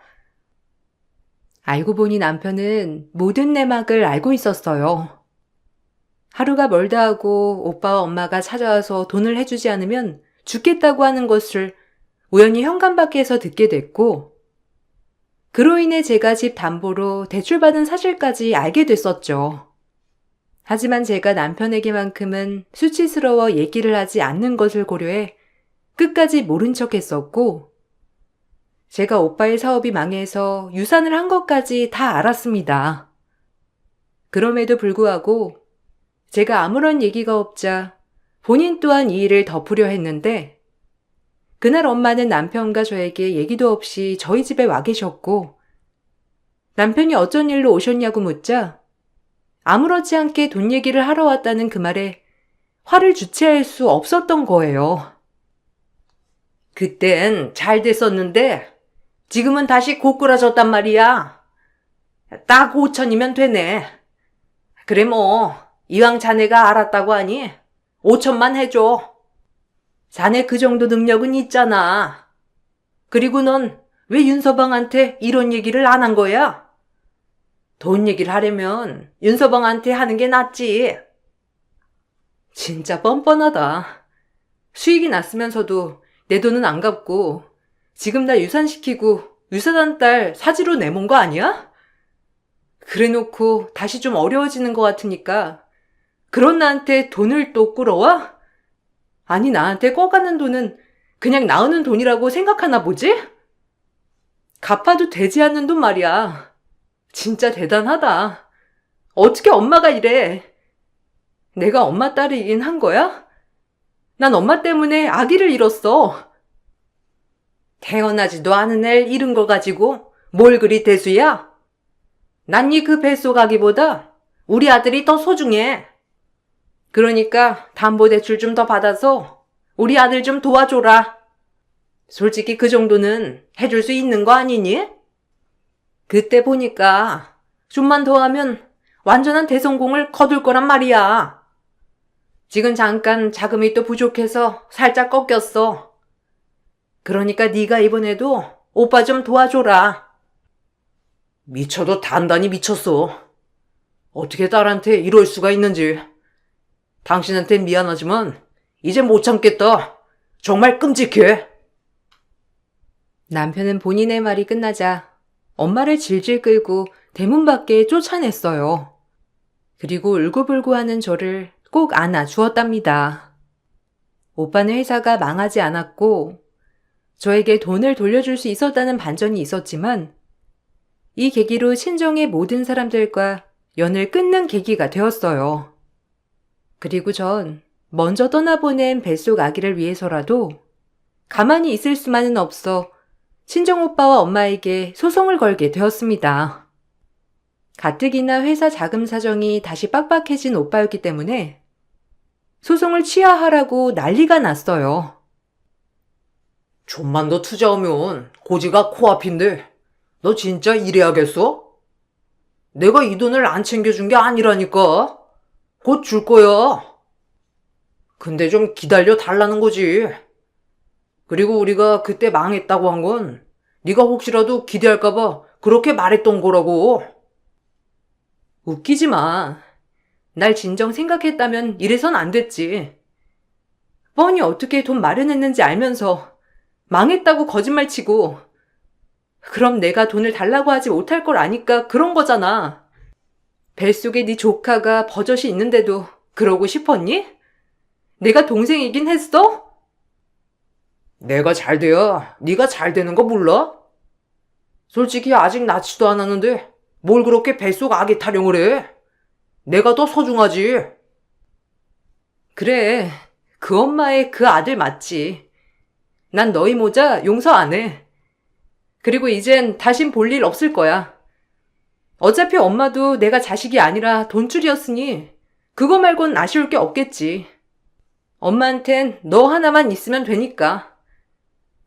알고 보니 남편은 모든 내막을 알고 있었어요. 하루가 멀다 하고 오빠와 엄마가 찾아와서 돈을 해주지 않으면 죽겠다고 하는 것을 우연히 현관밖에서 듣게 됐고, 그로 인해 제가 집 담보로 대출받은 사실까지 알게 됐었죠. 하지만 제가 남편에게만큼은 수치스러워 얘기를 하지 않는 것을 고려해 끝까지 모른 척 했었고, 제가 오빠의 사업이 망해서 유산을 한 것까지 다 알았습니다. 그럼에도 불구하고 제가 아무런 얘기가 없자 본인 또한 이 일을 덮으려 했는데, 그날 엄마는 남편과 저에게 얘기도 없이 저희 집에 와 계셨고, 남편이 어쩐 일로 오셨냐고 묻자 아무렇지 않게 돈 얘기를 하러 왔다는 그 말에 화를 주체할 수 없었던 거예요. 그땐 잘 됐었는데 지금은 다시 고꾸라졌단 말이야. 딱 5천이면 되네. 그래 뭐 이왕 자네가 알았다고 하니 5천만 해줘. 자네 그 정도 능력은 있잖아. 그리고 넌 왜 윤서방한테 이런 얘기를 안 한 거야? 돈 얘기를 하려면 윤서방한테 하는 게 낫지. 진짜 뻔뻔하다. 수익이 났으면서도 내 돈은 안 갚고 지금 나 유산시키고 유산한 딸 사지로 내몬 거 아니야? 그래놓고 다시 좀 어려워지는 것 같으니까 그런 나한테 돈을 또 끌어와? 아니 나한테 꺼가는 돈은 그냥 나오는 돈이라고 생각하나 보지? 갚아도 되지 않는 돈 말이야. 진짜 대단하다. 어떻게 엄마가 이래? 내가 엄마 딸이긴 한 거야? 난 엄마 때문에 아기를 잃었어. 태어나지도 않은 애를 잃은 거 가지고 뭘 그리 대수야? 난 네 그 뱃속 아기보다 우리 아들이 더 소중해. 그러니까 담보대출 좀 더 받아서 우리 아들 좀 도와줘라. 솔직히 그 정도는 해줄 수 있는 거 아니니? 그때 보니까 좀만 더 하면 완전한 대성공을 거둘 거란 말이야. 지금 잠깐 자금이 또 부족해서 살짝 꺾였어. 그러니까 네가 이번에도 오빠 좀 도와줘라. 미쳐도 단단히 미쳤어. 어떻게 딸한테 이럴 수가 있는지. 당신한테 미안하지만 이제 못 참겠다. 정말 끔찍해. 남편은 본인의 말이 끝나자 엄마를 질질 끌고 대문 밖에 쫓아냈어요. 그리고 울고불고 하는 저를 꼭 안아 주었답니다. 오빠는 회사가 망하지 않았고 저에게 돈을 돌려줄 수 있었다는 반전이 있었지만 이 계기로 친정의 모든 사람들과 연을 끊는 계기가 되었어요. 그리고 전 먼저 떠나보낸 뱃속 아기를 위해서라도 가만히 있을 수만은 없어 친정오빠와 엄마에게 소송을 걸게 되었습니다. 가뜩이나 회사 자금 사정이 다시 빡빡해진 오빠였기 때문에 소송을 취하하라고 난리가 났어요. 좀만 더 투자하면 고지가 코앞인데 너 진짜 이래야겠어? 내가 이 돈을 안 챙겨준 게 아니라니까. 곧 줄 거야. 근데 좀 기다려 달라는 거지. 그리고 우리가 그때 망했다고 한 건 네가 혹시라도 기대할까 봐 그렇게 말했던 거라고. 웃기지 마. 날 진정 생각했다면 이래선 안 됐지. 뻔히 어떻게 돈 마련했는지 알면서 망했다고 거짓말치고 그럼 내가 돈을 달라고 하지 못할 걸 아니까 그런 거잖아. 뱃속에 네 조카가 버젓이 있는데도 그러고 싶었니? 내가 동생이긴 했어? 내가 잘 돼야 네가 잘 되는 거 몰라? 솔직히 아직 낳지도 않았는데 뭘 그렇게 뱃속 아기 타령을 해? 내가 더 소중하지. 그래, 그 엄마의 그 아들 맞지. 난 너희 모자 용서 안 해. 그리고 이젠 다신 볼 일 없을 거야. 어차피 엄마도 내가 자식이 아니라 돈줄이었으니 그거 말곤 아쉬울 게 없겠지. 엄마한텐 너 하나만 있으면 되니까.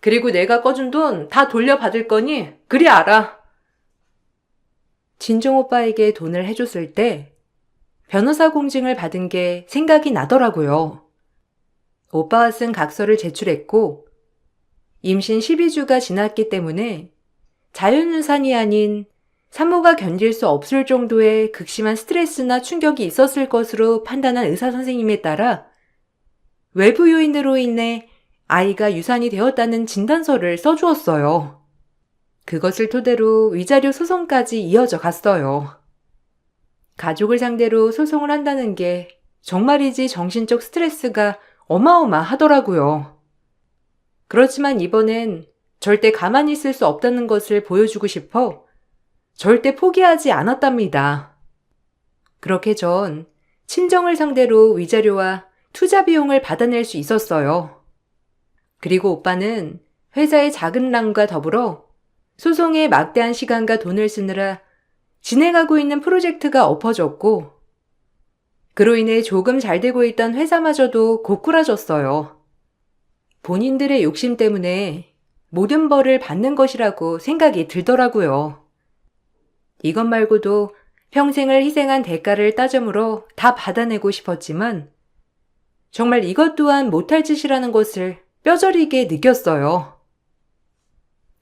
그리고 내가 꺼준 돈 다 돌려받을 거니 그리 알아. 친정오빠에게 돈을 해줬을 때 변호사 공증을 받은 게 생각이 나더라고요. 오빠가 쓴 각서를 제출했고 임신 12주가 지났기 때문에 자연유산이 아닌 산모가 견딜 수 없을 정도의 극심한 스트레스나 충격이 있었을 것으로 판단한 의사 선생님에 따라 외부 요인으로 인해 아이가 유산이 되었다는 진단서를 써주었어요. 그것을 토대로 위자료 소송까지 이어져 갔어요. 가족을 상대로 소송을 한다는 게 정말이지 정신적 스트레스가 어마어마하더라고요. 그렇지만 이번엔 절대 가만히 있을 수 없다는 것을 보여주고 싶어 절대 포기하지 않았답니다. 그렇게 전 친정을 상대로 위자료와 투자 비용을 받아낼 수 있었어요. 그리고 오빠는 회사의 자금난과 더불어 소송에 막대한 시간과 돈을 쓰느라 진행하고 있는 프로젝트가 엎어졌고 그로 인해 조금 잘 되고 있던 회사마저도 고꾸라졌어요. 본인들의 욕심 때문에 모든 벌을 받는 것이라고 생각이 들더라고요. 이것 말고도 평생을 희생한 대가를 따져물어 다 받아내고 싶었지만 정말 이것 또한 못할 짓이라는 것을 뼈저리게 느꼈어요.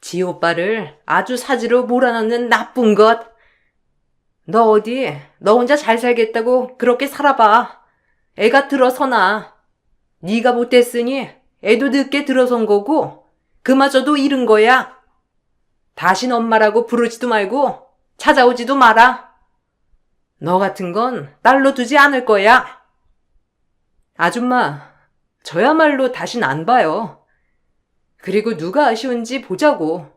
지 오빠를 아주 사지로 몰아넣는 나쁜 것. 너 어디 너 혼자 잘 살겠다고 그렇게 살아봐. 애가 들어서나. 네가 못됐으니 애도 늦게 들어선 거고 그마저도 잃은 거야. 다신 엄마라고 부르지도 말고 찾아오지도 마라. 너 같은 건 딸로 두지 않을 거야. 아줌마, 저야말로 다신 안 봐요. 그리고 누가 아쉬운지 보자고.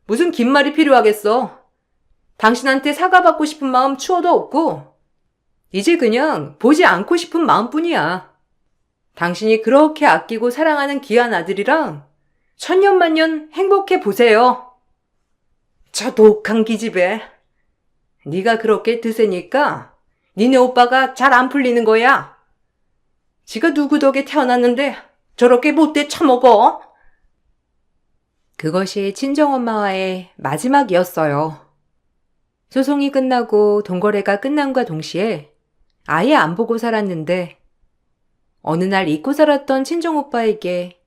무슨 긴 말이 필요하겠어. 당신한테 사과받고 싶은 마음 추워도 없고 이제 그냥 보지 않고 싶은 마음뿐이야. 당신이 그렇게 아끼고 사랑하는 귀한 아들이랑 천년만년 행복해 보세요. 저 독한 기집애. 네가 그렇게 드세니까 니네 오빠가 잘 안 풀리는 거야. 지가 누구 덕에 태어났는데 저렇게 못돼 처먹어? 그것이 친정엄마와의 마지막이었어요. 소송이 끝나고 돈거래가 끝남과 동시에 아예 안 보고 살았는데 어느 날 잊고 살았던 친정오빠에게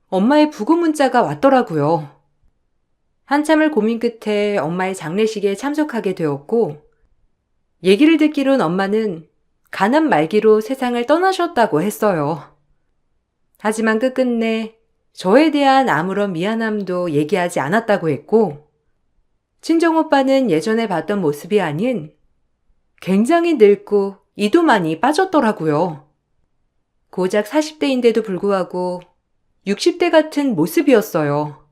엄마의 부고 문자가 왔더라고요. 한참을 고민 끝에 엄마의 장례식에 참석하게 되었고 얘기를 듣기론 엄마는 가난 말기로 세상을 떠나셨다고 했어요. 하지만 끝끝내 저에 대한 아무런 미안함도 얘기하지 않았다고 했고, 친정오빠는 예전에 봤던 모습이 아닌 굉장히 늙고 이도 많이 빠졌더라고요. 고작 40대인데도 불구하고 60대 같은 모습이었어요.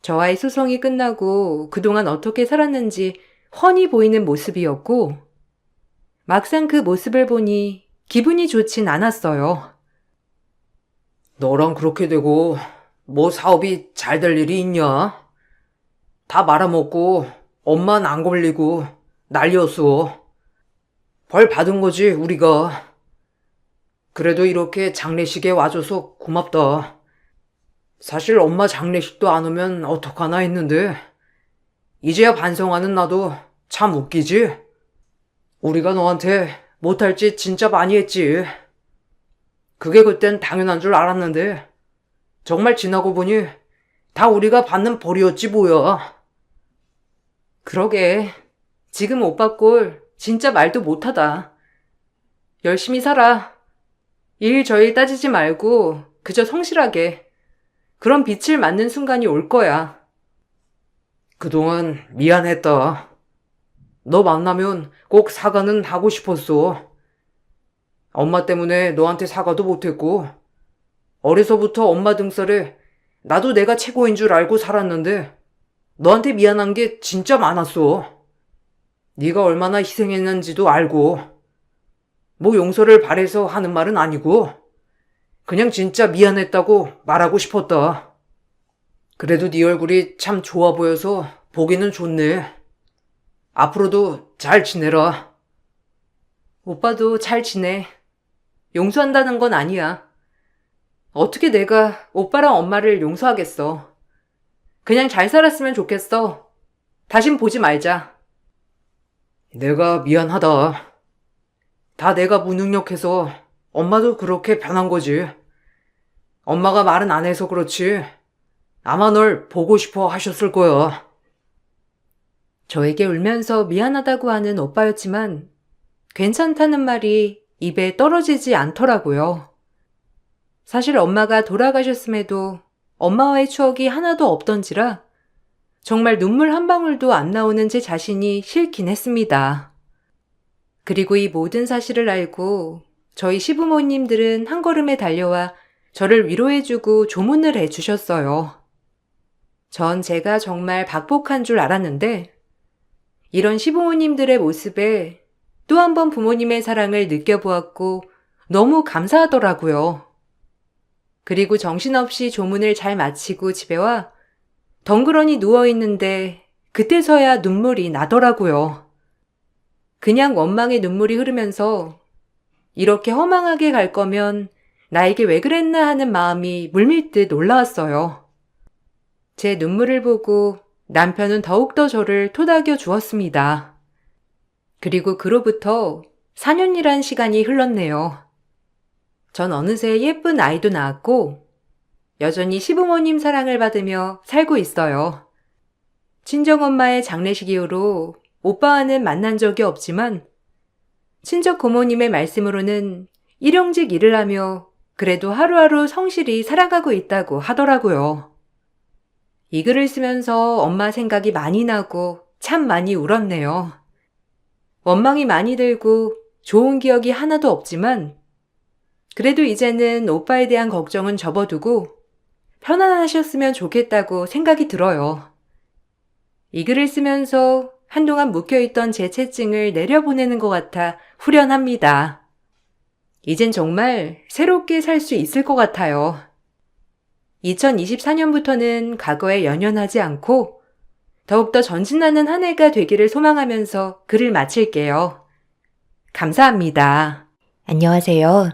저와의 소송이 끝나고 그동안 어떻게 살았는지 훤히 보이는 모습이었고, 막상 그 모습을 보니 기분이 좋진 않았어요. 너랑 그렇게 되고 뭐 사업이 잘 될 일이 있냐? 다 말아먹고 엄만 안 걸리고 난리였어. 벌 받은 거지 우리가. 그래도 이렇게 장례식에 와줘서 고맙다. 사실 엄마 장례식도 안 오면 어떡하나 했는데 이제야 반성하는 나도 참 웃기지? 우리가 너한테 못할 짓 진짜 많이 했지. 그게 그땐 당연한 줄 알았는데 정말 지나고 보니 다 우리가 받는 벌이었지 뭐야. 그러게, 지금 오빠 꼴 진짜 말도 못하다. 열심히 살아. 일 저일 따지지 말고 그저 성실하게. 그런 빛을 맞는 순간이 올 거야. 그동안 미안했다. 너 만나면 꼭 사과는 하고 싶었어. 엄마 때문에 너한테 사과도 못했고 어려서부터 엄마 등살에 나도 내가 최고인 줄 알고 살았는데 너한테 미안한 게 진짜 많았어. 네가 얼마나 희생했는지도 알고 뭐 용서를 바래서 하는 말은 아니고 그냥 진짜 미안했다고 말하고 싶었다. 그래도 네 얼굴이 참 좋아 보여서 보기는 좋네. 앞으로도 잘 지내라. 오빠도 잘 지내. 용서한다는 건 아니야. 어떻게 내가 오빠랑 엄마를 용서하겠어. 그냥 잘 살았으면 좋겠어. 다신 보지 말자. 내가 미안하다. 다 내가 무능력해서 엄마도 그렇게 변한 거지. 엄마가 말은 안 해서 그렇지. 아마 널 보고 싶어 하셨을 거야. 저에게 울면서 미안하다고 하는 오빠였지만 괜찮다는 말이 입에 떨어지지 않더라고요. 사실 엄마가 돌아가셨음에도 엄마와의 추억이 하나도 없던지라 정말 눈물 한 방울도 안 나오는 제 자신이 싫긴 했습니다. 그리고 이 모든 사실을 알고 저희 시부모님들은 한 걸음에 달려와 저를 위로해주고 조문을 해주셨어요. 전 제가 정말 박복한 줄 알았는데 이런 시부모님들의 모습에 또 한 번 부모님의 사랑을 느껴보았고 너무 감사하더라고요. 그리고 정신없이 조문을 잘 마치고 집에 와 덩그러니 누워있는데 그때서야 눈물이 나더라고요. 그냥 원망의 눈물이 흐르면서 이렇게 허망하게 갈 거면 나에게 왜 그랬나 하는 마음이 물밀듯 올라왔어요. 제 눈물을 보고 남편은 더욱더 저를 토닥여 주었습니다. 그리고 그로부터 4년이란 시간이 흘렀네요. 전 어느새 예쁜 아이도 낳았고 여전히 시부모님 사랑을 받으며 살고 있어요. 친정엄마의 장례식 이후로 오빠와는 만난 적이 없지만 친척 고모님의 말씀으로는 일용직 일을 하며 그래도 하루하루 성실히 살아가고 있다고 하더라고요. 이 글을 쓰면서 엄마 생각이 많이 나고 참 많이 울었네요. 원망이 많이 들고 좋은 기억이 하나도 없지만 그래도 이제는 오빠에 대한 걱정은 접어두고 편안하셨으면 좋겠다고 생각이 들어요. 이 글을 쓰면서 한동안 묵혀있던 제 채증을 내려보내는 것 같아 후련합니다. 이젠 정말 새롭게 살 수 있을 것 같아요. 2024년부터는 과거에 연연하지 않고 더욱더 전진하는 한 해가 되기를 소망하면서 글을 마칠게요. 감사합니다. 안녕하세요.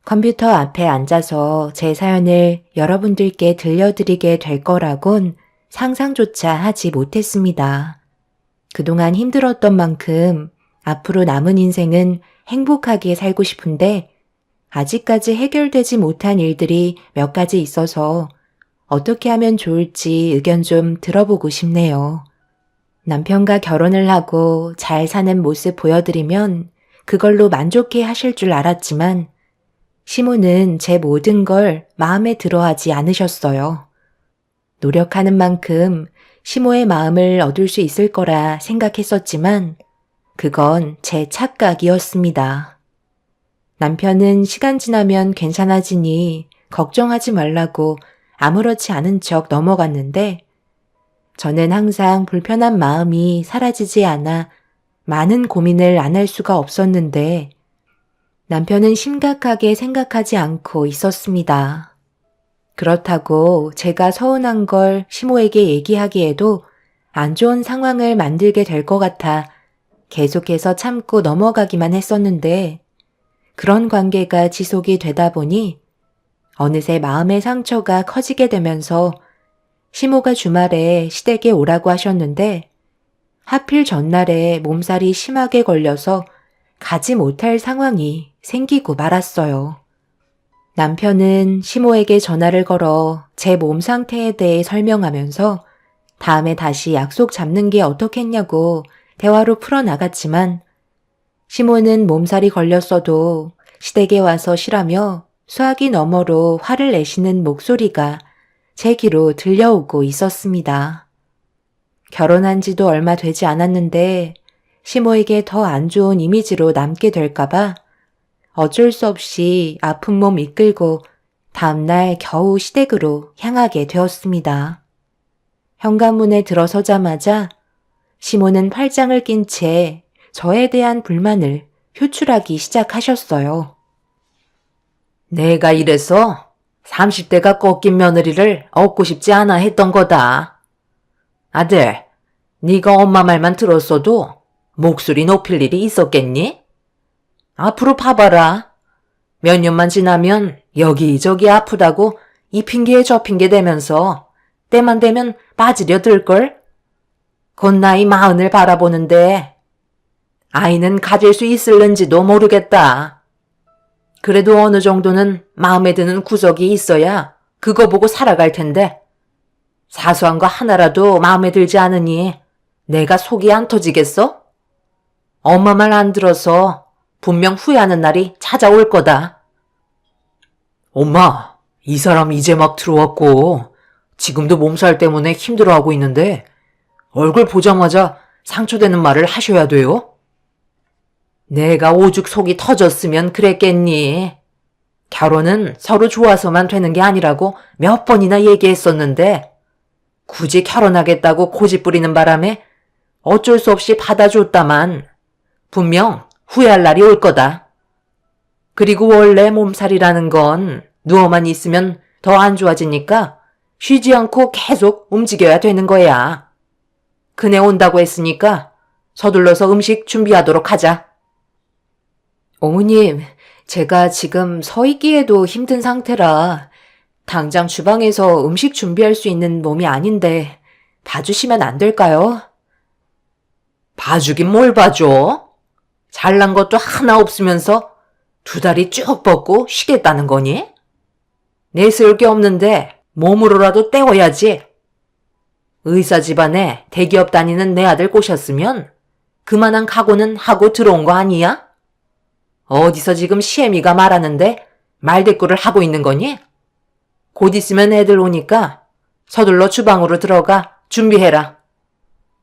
컴퓨터 앞에 앉아서 제 사연을 여러분들께 들려드리게 될 거라곤 상상조차 하지 못했습니다. 그동안 힘들었던 만큼 앞으로 남은 인생은 행복하게 살고 싶은데 아직까지 해결되지 못한 일들이 몇 가지 있어서 어떻게 하면 좋을지 의견 좀 들어보고 싶네요. 남편과 결혼을 하고 잘 사는 모습 보여드리면 그걸로 만족해 하실 줄 알았지만 시모는 제 모든 걸 마음에 들어 하지 않으셨어요. 노력하는 만큼 시모의 마음을 얻을 수 있을 거라 생각했었지만 그건 제 착각이었습니다. 남편은 시간 지나면 괜찮아지니 걱정하지 말라고 아무렇지 않은 척 넘어갔는데 저는 항상 불편한 마음이 사라지지 않아 많은 고민을 안 할 수가 없었는데 남편은 심각하게 생각하지 않고 있었습니다. 그렇다고 제가 서운한 걸 시모에게 얘기하기에도 안 좋은 상황을 만들게 될 것 같아 계속해서 참고 넘어가기만 했었는데 그런 관계가 지속이 되다 보니 어느새 마음의 상처가 커지게 되면서 시모가 주말에 시댁에 오라고 하셨는데 하필 전날에 몸살이 심하게 걸려서 가지 못할 상황이 생기고 말았어요. 남편은 시모에게 전화를 걸어 제 몸 상태에 대해 설명하면서 다음에 다시 약속 잡는 게 어떻겠냐고 대화로 풀어나갔지만 시모는 몸살이 걸렸어도 시댁에 와서 쉬라며 수화기 너머로 화를 내시는 목소리가 제 귀로 들려오고 있었습니다. 결혼한 지도 얼마 되지 않았는데 시모에게 더 안 좋은 이미지로 남게 될까봐 어쩔 수 없이 아픈 몸 이끌고 다음날 겨우 시댁으로 향하게 되었습니다. 현관문에 들어서자마자 시모는 팔짱을 낀 채 저에 대한 불만을 표출하기 시작하셨어요. 내가 이래서 30대가 꺾인 며느리를 얻고 싶지 않아 했던 거다. 아들, 네가 엄마 말만 들었어도 목소리 높일 일이 있었겠니? 앞으로 봐봐라. 몇 년만 지나면 여기저기 아프다고 이 핑계에 저 핑계 대면서 때만 되면 빠지려 들걸? 곧 나이 40을 바라보는데 아이는 가질 수 있을는지도 모르겠다. 그래도 어느 정도는 마음에 드는 구석이 있어야 그거 보고 살아갈 텐데 사소한 거 하나라도 마음에 들지 않으니 내가 속이 안 터지겠어? 엄마 말 안 들어서 분명 후회하는 날이 찾아올 거다. 엄마, 이 사람 이제 막 들어왔고 지금도 몸살 때문에 힘들어하고 있는데 얼굴 보자마자 상처되는 말을 하셔야 돼요? 내가 오죽 속이 터졌으면 그랬겠니? 결혼은 서로 좋아서만 되는 게 아니라고 몇 번이나 얘기했었는데 굳이 결혼하겠다고 고집 부리는 바람에 어쩔 수 없이 받아줬다만 분명 후회할 날이 올 거다. 그리고 원래 몸살이라는 건 누워만 있으면 더 안 좋아지니까 쉬지 않고 계속 움직여야 되는 거야. 그네 온다고 했으니까 서둘러서 음식 준비하도록 하자. 어머님, 제가 지금 서 있기에도 힘든 상태라 당장 주방에서 음식 준비할 수 있는 몸이 아닌데 봐주시면 안 될까요? 봐주긴 뭘 봐줘? 잘난 것도 하나 없으면서 두 다리 쭉 뻗고 쉬겠다는 거니? 내세울 게 없는데 몸으로라도 때워야지. 의사 집안에 대기업 다니는 내 아들 꼬셨으면 그만한 각오는 하고 들어온 거 아니야? 어디서 지금 시애미가 말하는데 말대꾸를 하고 있는 거니? 곧 있으면 애들 오니까 서둘러 주방으로 들어가 준비해라.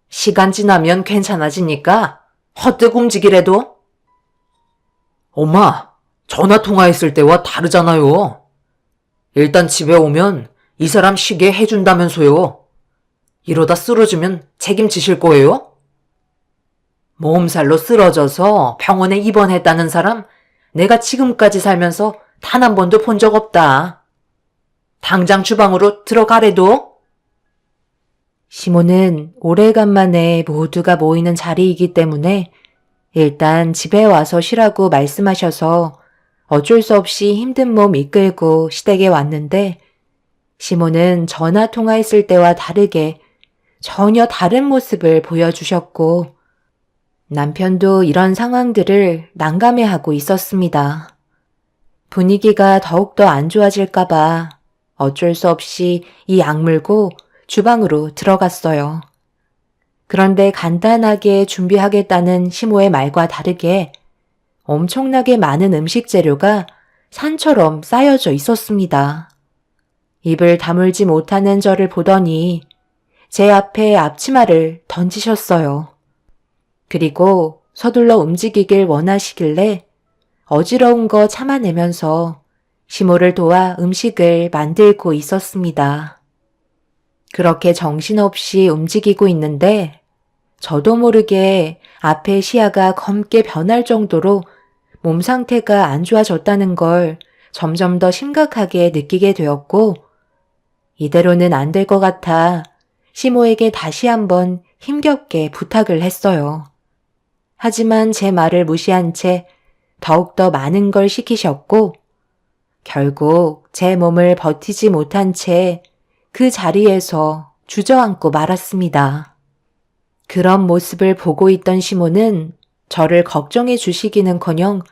시간 지나면 괜찮아지니까 헛되고 움직이래도. 엄마, 전화 통화했을 때와 다르잖아요. 일단 집에 오면 이 사람 쉬게 해준다면서요. 이러다 쓰러지면 책임지실 거예요? 몸살로 쓰러져서 병원에 입원했다는 사람 내가 지금까지 살면서 단 한 번도 본 적 없다. 당장 주방으로 들어가래도. 시모는 오래간만에 모두가 모이는 자리이기 때문에 일단 집에 와서 쉬라고 말씀하셔서 어쩔 수 없이 힘든 몸 이끌고 시댁에 왔는데 시모는 전화 통화했을 때와 다르게 전혀 다른 모습을 보여주셨고 남편도 이런 상황들을 난감해하고 있었습니다. 분위기가 더욱더 안 좋아질까봐 어쩔 수 없이 이 악물고 주방으로 들어갔어요. 그런데 간단하게 준비하겠다는 시모의 말과 다르게 엄청나게 많은 음식 재료가 산처럼 쌓여져 있었습니다. 입을 다물지 못하는 저를 보더니 제 앞에 앞치마를 던지셨어요. 그리고 서둘러 움직이길 원하시길래 어지러운 거 참아내면서 시모를 도와 음식을 만들고 있었습니다. 그렇게 정신없이 움직이고 있는데 저도 모르게 앞에 시야가 검게 변할 정도로 몸 상태가 안 좋아졌다는 걸 점점 더 심각하게 느끼게 되었고, 이대로는 안 될 것 같아 시모에게 다시 한번 힘겹게 부탁을 했어요. 하지만 제 말을 무시한 채 더욱더 많은 걸 시키셨고, 결국 제 몸을 버티지 못한 채 그 자리에서 주저앉고 말았습니다. 그런 모습을 보고 있던 시모는 저를 걱정해 주시기는커녕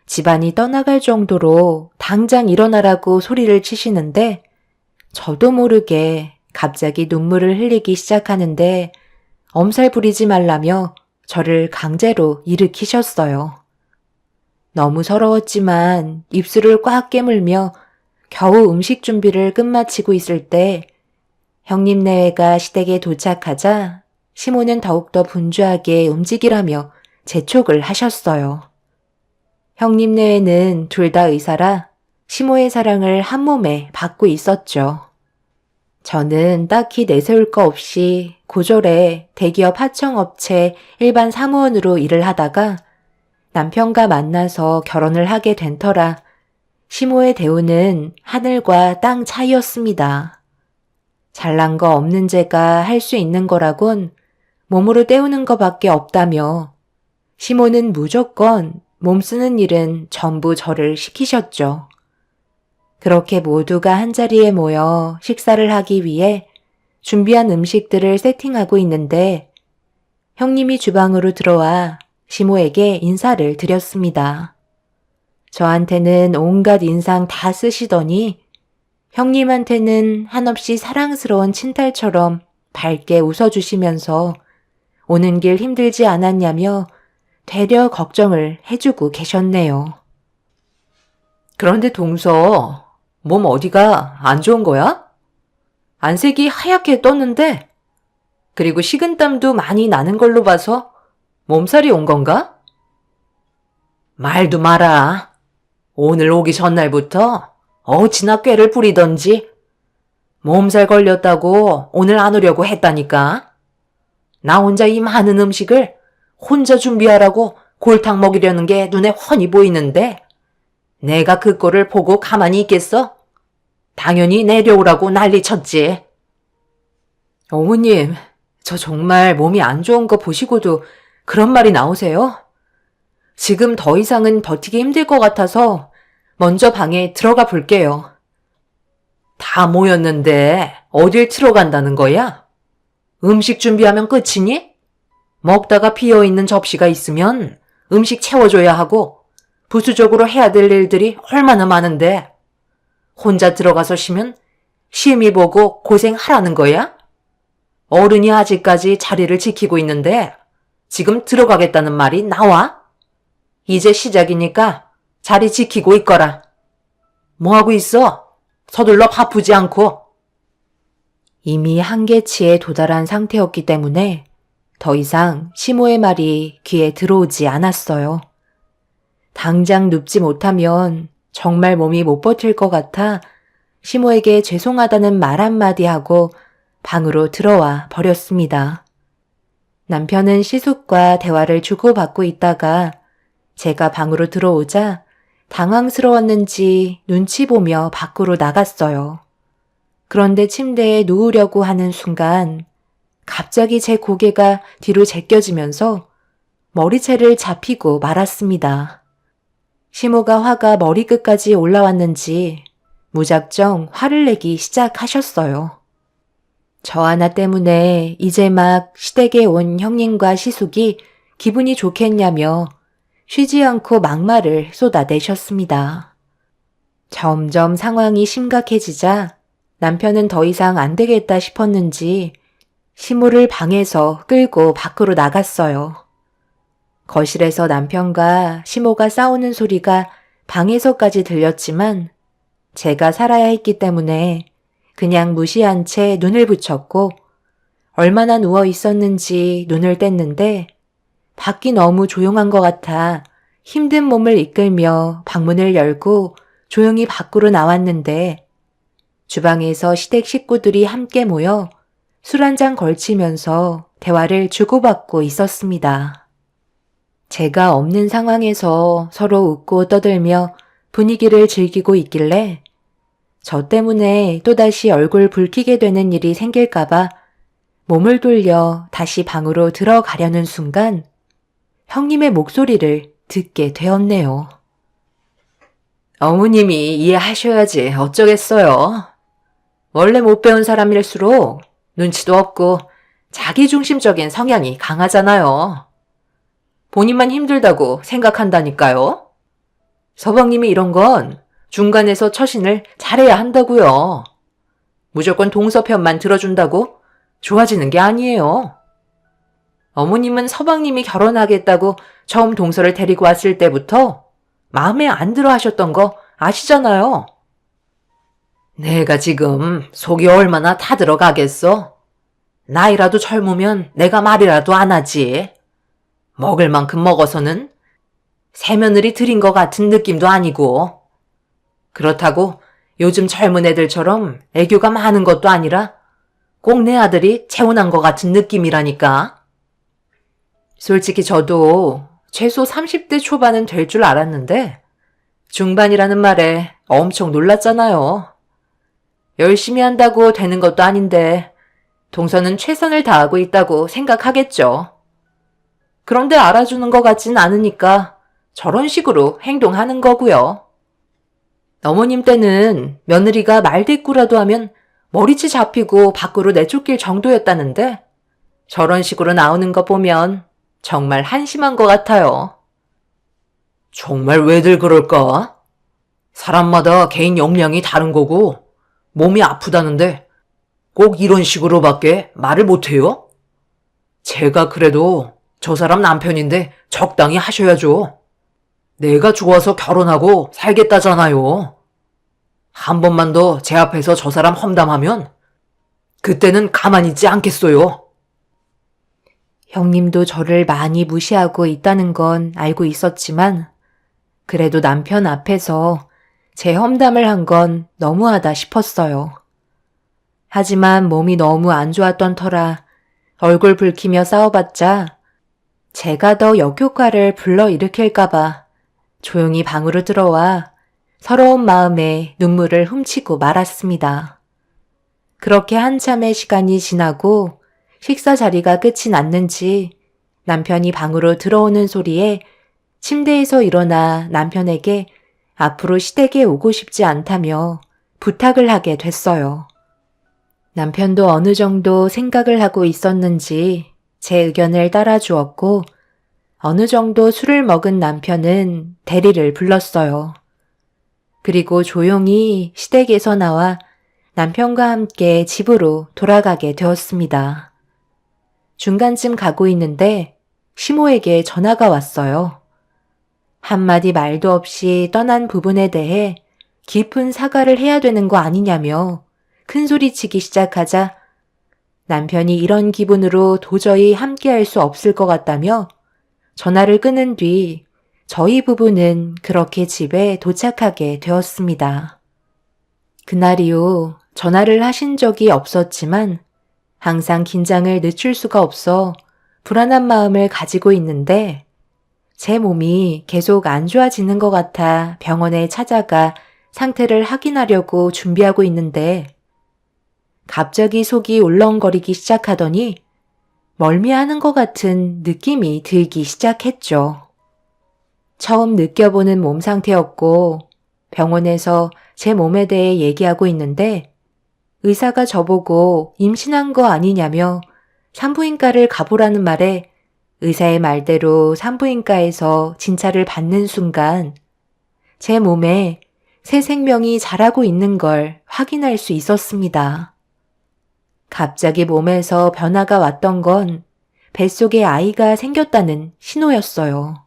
집안이 떠나갈 정도로 당장 일어나라고 소리를 치시는데, 저도 모르게 갑자기 눈물을 흘리기 시작하는데 엄살 부리지 말라며 저를 강제로 일으키셨어요. 너무 서러웠지만 입술을 꽉 깨물며 겨우 음식 준비를 끝마치고 있을 때 형님 내외가 시댁에 도착하자 시모는 더욱더 분주하게 움직이라며 재촉을 하셨어요. 형님 내외는 둘 다 의사라 시모의 사랑을 한 몸에 받고 있었죠. 저는 딱히 내세울 거 없이 고졸에 대기업 하청업체 일반 사무원으로 일을 하다가 남편과 만나서 결혼을 하게 된 터라 시모의 대우는 하늘과 땅 차이였습니다. 잘난 거 없는 제가 할 수 있는 거라곤 몸으로 때우는 거밖에 없다며 시모는 무조건 몸 쓰는 일은 전부 저를 시키셨죠. 그렇게 모두가 한자리에 모여 식사를 하기 위해 준비한 음식들을 세팅하고 있는데 형님이 주방으로 들어와 시모에게 인사를 드렸습니다. 저한테는 온갖 인상 다 쓰시더니 형님한테는 한없이 사랑스러운 친딸처럼 밝게 웃어주시면서 오는 길 힘들지 않았냐며 되려 걱정을 해주고 계셨네요. 그런데 동서, 몸 어디가 안 좋은 거야? 안색이 하얗게 떴는데, 그리고 식은땀도 많이 나는 걸로 봐서 몸살이 온 건가? 말도 마라. 오늘 오기 전날부터 어찌나 꾀를 부리던지 몸살 걸렸다고 오늘 안 오려고 했다니까. 나 혼자 이 많은 음식을 혼자 준비하라고 골탕 먹이려는 게 눈에 훤히 보이는데 내가 그 꼴을 보고 가만히 있겠어? 당연히 내려오라고 난리 쳤지. 어머님, 저 정말 몸이 안 좋은 거 보시고도 그런 말이 나오세요? 지금 더 이상은 버티기 힘들 것 같아서 먼저 방에 들어가 볼게요. 다 모였는데 어딜 들어간다는 거야? 음식 준비하면 끝이니? 먹다가 비어있는 접시가 있으면 음식 채워줘야 하고 부수적으로 해야 될 일들이 얼마나 많은데 혼자 들어가서 쉬면 심히 보고 고생하라는 거야? 어른이 아직까지 자리를 지키고 있는데 지금 들어가겠다는 말이 나와? 이제 시작이니까 자리 지키고 있거라. 뭐하고 있어? 서둘러 바쁘지 않고. 이미 한계치에 도달한 상태였기 때문에 더 이상 시모의 말이 귀에 들어오지 않았어요. 당장 눕지 못하면 정말 몸이 못 버틸 것 같아 시모에게 죄송하다는 말 한마디 하고 방으로 들어와 버렸습니다. 남편은 시숙과 대화를 주고받고 있다가 제가 방으로 들어오자 당황스러웠는지 눈치 보며 밖으로 나갔어요. 그런데 침대에 누우려고 하는 순간 갑자기 제 고개가 뒤로 제껴지면서 머리채를 잡히고 말았습니다. 시모가 화가 머리끝까지 올라왔는지 무작정 화를 내기 시작하셨어요. 저 하나 때문에 이제 막 시댁에 온 형님과 시숙이 기분이 좋겠냐며 쉬지 않고 막말을 쏟아내셨습니다. 점점 상황이 심각해지자 남편은 더 이상 안 되겠다 싶었는지 시모를 방에서 끌고 밖으로 나갔어요. 거실에서 남편과 시모가 싸우는 소리가 방에서까지 들렸지만 제가 살아야 했기 때문에 그냥 무시한 채 눈을 붙였고 얼마나 누워 있었는지 눈을 뗐는데 밖이 너무 조용한 것 같아 힘든 몸을 이끌며 방문을 열고 조용히 밖으로 나왔는데 주방에서 시댁 식구들이 함께 모여 술 한 잔 걸치면서 대화를 주고받고 있었습니다. 제가 없는 상황에서 서로 웃고 떠들며 분위기를 즐기고 있길래 저 때문에 또다시 얼굴 붉히게 되는 일이 생길까봐 몸을 돌려 다시 방으로 들어가려는 순간 형님의 목소리를 듣게 되었네요. 어머님이 이해하셔야지 어쩌겠어요. 원래 못 배운 사람일수록 눈치도 없고 자기중심적인 성향이 강하잖아요. 본인만 힘들다고 생각한다니까요. 서방님이 이런 건 중간에서 처신을 잘해야 한다고요. 무조건 동서편만 들어준다고 좋아지는 게 아니에요. 어머님은 서방님이 결혼하겠다고 처음 동서를 데리고 왔을 때부터 마음에 안 들어 하셨던 거 아시잖아요. 내가 지금 속이 얼마나 타들어가겠어? 나이라도 젊으면 내가 말이라도 안 하지. 먹을 만큼 먹어서는 새며느리 들인 것 같은 느낌도 아니고 그렇다고 요즘 젊은 애들처럼 애교가 많은 것도 아니라 꼭 내 아들이 재혼한 것 같은 느낌이라니까. 솔직히 저도 최소 30대 초반은 될 줄 알았는데 중반이라는 말에 엄청 놀랐잖아요. 열심히 한다고 되는 것도 아닌데 동서는 최선을 다하고 있다고 생각하겠죠. 그런데 알아주는 것 같진 않으니까 저런 식으로 행동하는 거고요. 어머님 때는 며느리가 말대꾸라도 하면 머리채 잡히고 밖으로 내쫓길 정도였다는데 저런 식으로 나오는 거 보면 정말 한심한 것 같아요. 정말 왜들 그럴까? 사람마다 개인 역량이 다른 거고 몸이 아프다는데 꼭 이런 식으로밖에 말을 못해요? 제가 그래도 저 사람 남편인데 적당히 하셔야죠. 내가 좋아서 결혼하고 살겠다잖아요. 한 번만 더 제 앞에서 저 사람 험담하면 그때는 가만히 있지 않겠어요. 형님도 저를 많이 무시하고 있다는 건 알고 있었지만 그래도 남편 앞에서 제 험담을 한 건 너무하다 싶었어요. 하지만 몸이 너무 안 좋았던 터라 얼굴 붉히며 싸워봤자 제가 더 역효과를 불러일으킬까봐 조용히 방으로 들어와 서러운 마음에 눈물을 훔치고 말았습니다. 그렇게 한참의 시간이 지나고 식사 자리가 끝이 났는지 남편이 방으로 들어오는 소리에 침대에서 일어나 남편에게 앞으로 시댁에 오고 싶지 않다며 부탁을 하게 됐어요. 남편도 어느 정도 생각을 하고 있었는지 제 의견을 따라주었고 어느 정도 술을 먹은 남편은 대리를 불렀어요. 그리고 조용히 시댁에서 나와 남편과 함께 집으로 돌아가게 되었습니다. 중간쯤 가고 있는데 시모에게 전화가 왔어요. 한마디 말도 없이 떠난 부분에 대해 깊은 사과를 해야 되는 거 아니냐며 큰소리치기 시작하자 남편이 이런 기분으로 도저히 함께할 수 없을 것 같다며 전화를 끊은 뒤 저희 부부는 그렇게 집에 도착하게 되었습니다. 그날 이후 전화를 하신 적이 없었지만 항상 긴장을 늦출 수가 없어 불안한 마음을 가지고 있는데 제 몸이 계속 안 좋아지는 것 같아 병원에 찾아가 상태를 확인하려고 준비하고 있는데 갑자기 속이 울렁거리기 시작하더니 멀미하는 것 같은 느낌이 들기 시작했죠. 처음 느껴보는 몸 상태였고 병원에서 제 몸에 대해 얘기하고 있는데 의사가 저보고 임신한 거 아니냐며 산부인과를 가보라는 말에 의사의 말대로 산부인과에서 진찰을 받는 순간 제 몸에 새 생명이 자라고 있는 걸 확인할 수 있었습니다. 갑자기 몸에서 변화가 왔던 건 뱃속에 아이가 생겼다는 신호였어요.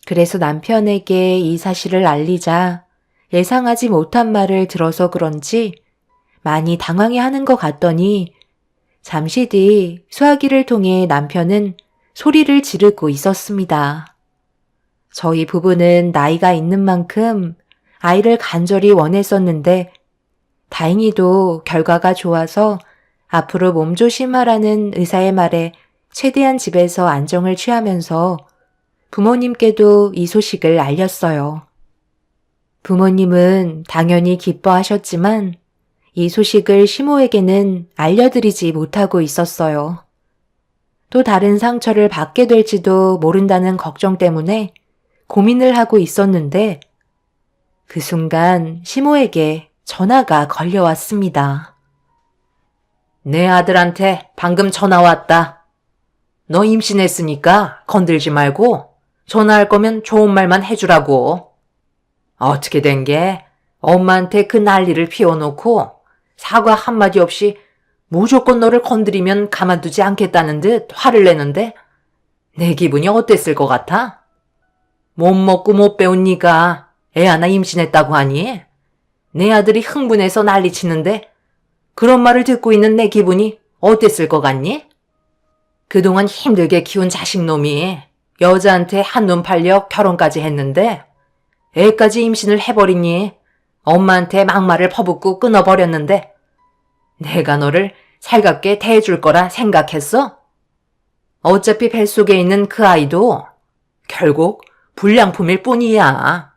그래서 남편에게 이 사실을 알리자 예상하지 못한 말을 들어서 그런지 많이 당황해하는 것 같더니 잠시 뒤 수화기를 통해 남편은 소리를 지르고 있었습니다. 저희 부부는 나이가 있는 만큼 아이를 간절히 원했었는데 다행히도 결과가 좋아서 앞으로 몸조심하라는 의사의 말에 최대한 집에서 안정을 취하면서 부모님께도 이 소식을 알렸어요. 부모님은 당연히 기뻐하셨지만 이 소식을 시모에게는 알려드리지 못하고 있었어요. 또 다른 상처를 받게 될지도 모른다는 걱정 때문에 고민을 하고 있었는데 그 순간 시모에게 전화가 걸려왔습니다. 내 아들한테 방금 전화 왔다. 너 임신했으니까 건들지 말고 전화할 거면 좋은 말만 해주라고. 어떻게 된 게 엄마한테 그 난리를 피워놓고 사과 한마디 없이 무조건 너를 건드리면 가만두지 않겠다는 듯 화를 내는데 내 기분이 어땠을 것 같아? 못 먹고 못 배운 네가 애 하나 임신했다고 하니 내 아들이 흥분해서 난리치는데 그런 말을 듣고 있는 내 기분이 어땠을 것 같니? 그동안 힘들게 키운 자식놈이 여자한테 한눈 팔려 결혼까지 했는데 애까지 임신을 해버리니 엄마한테 막말을 퍼붓고 끊어버렸는데 내가 너를 살갑게 대해줄 거라 생각했어? 어차피 뱃속에 있는 그 아이도 결국 불량품일 뿐이야.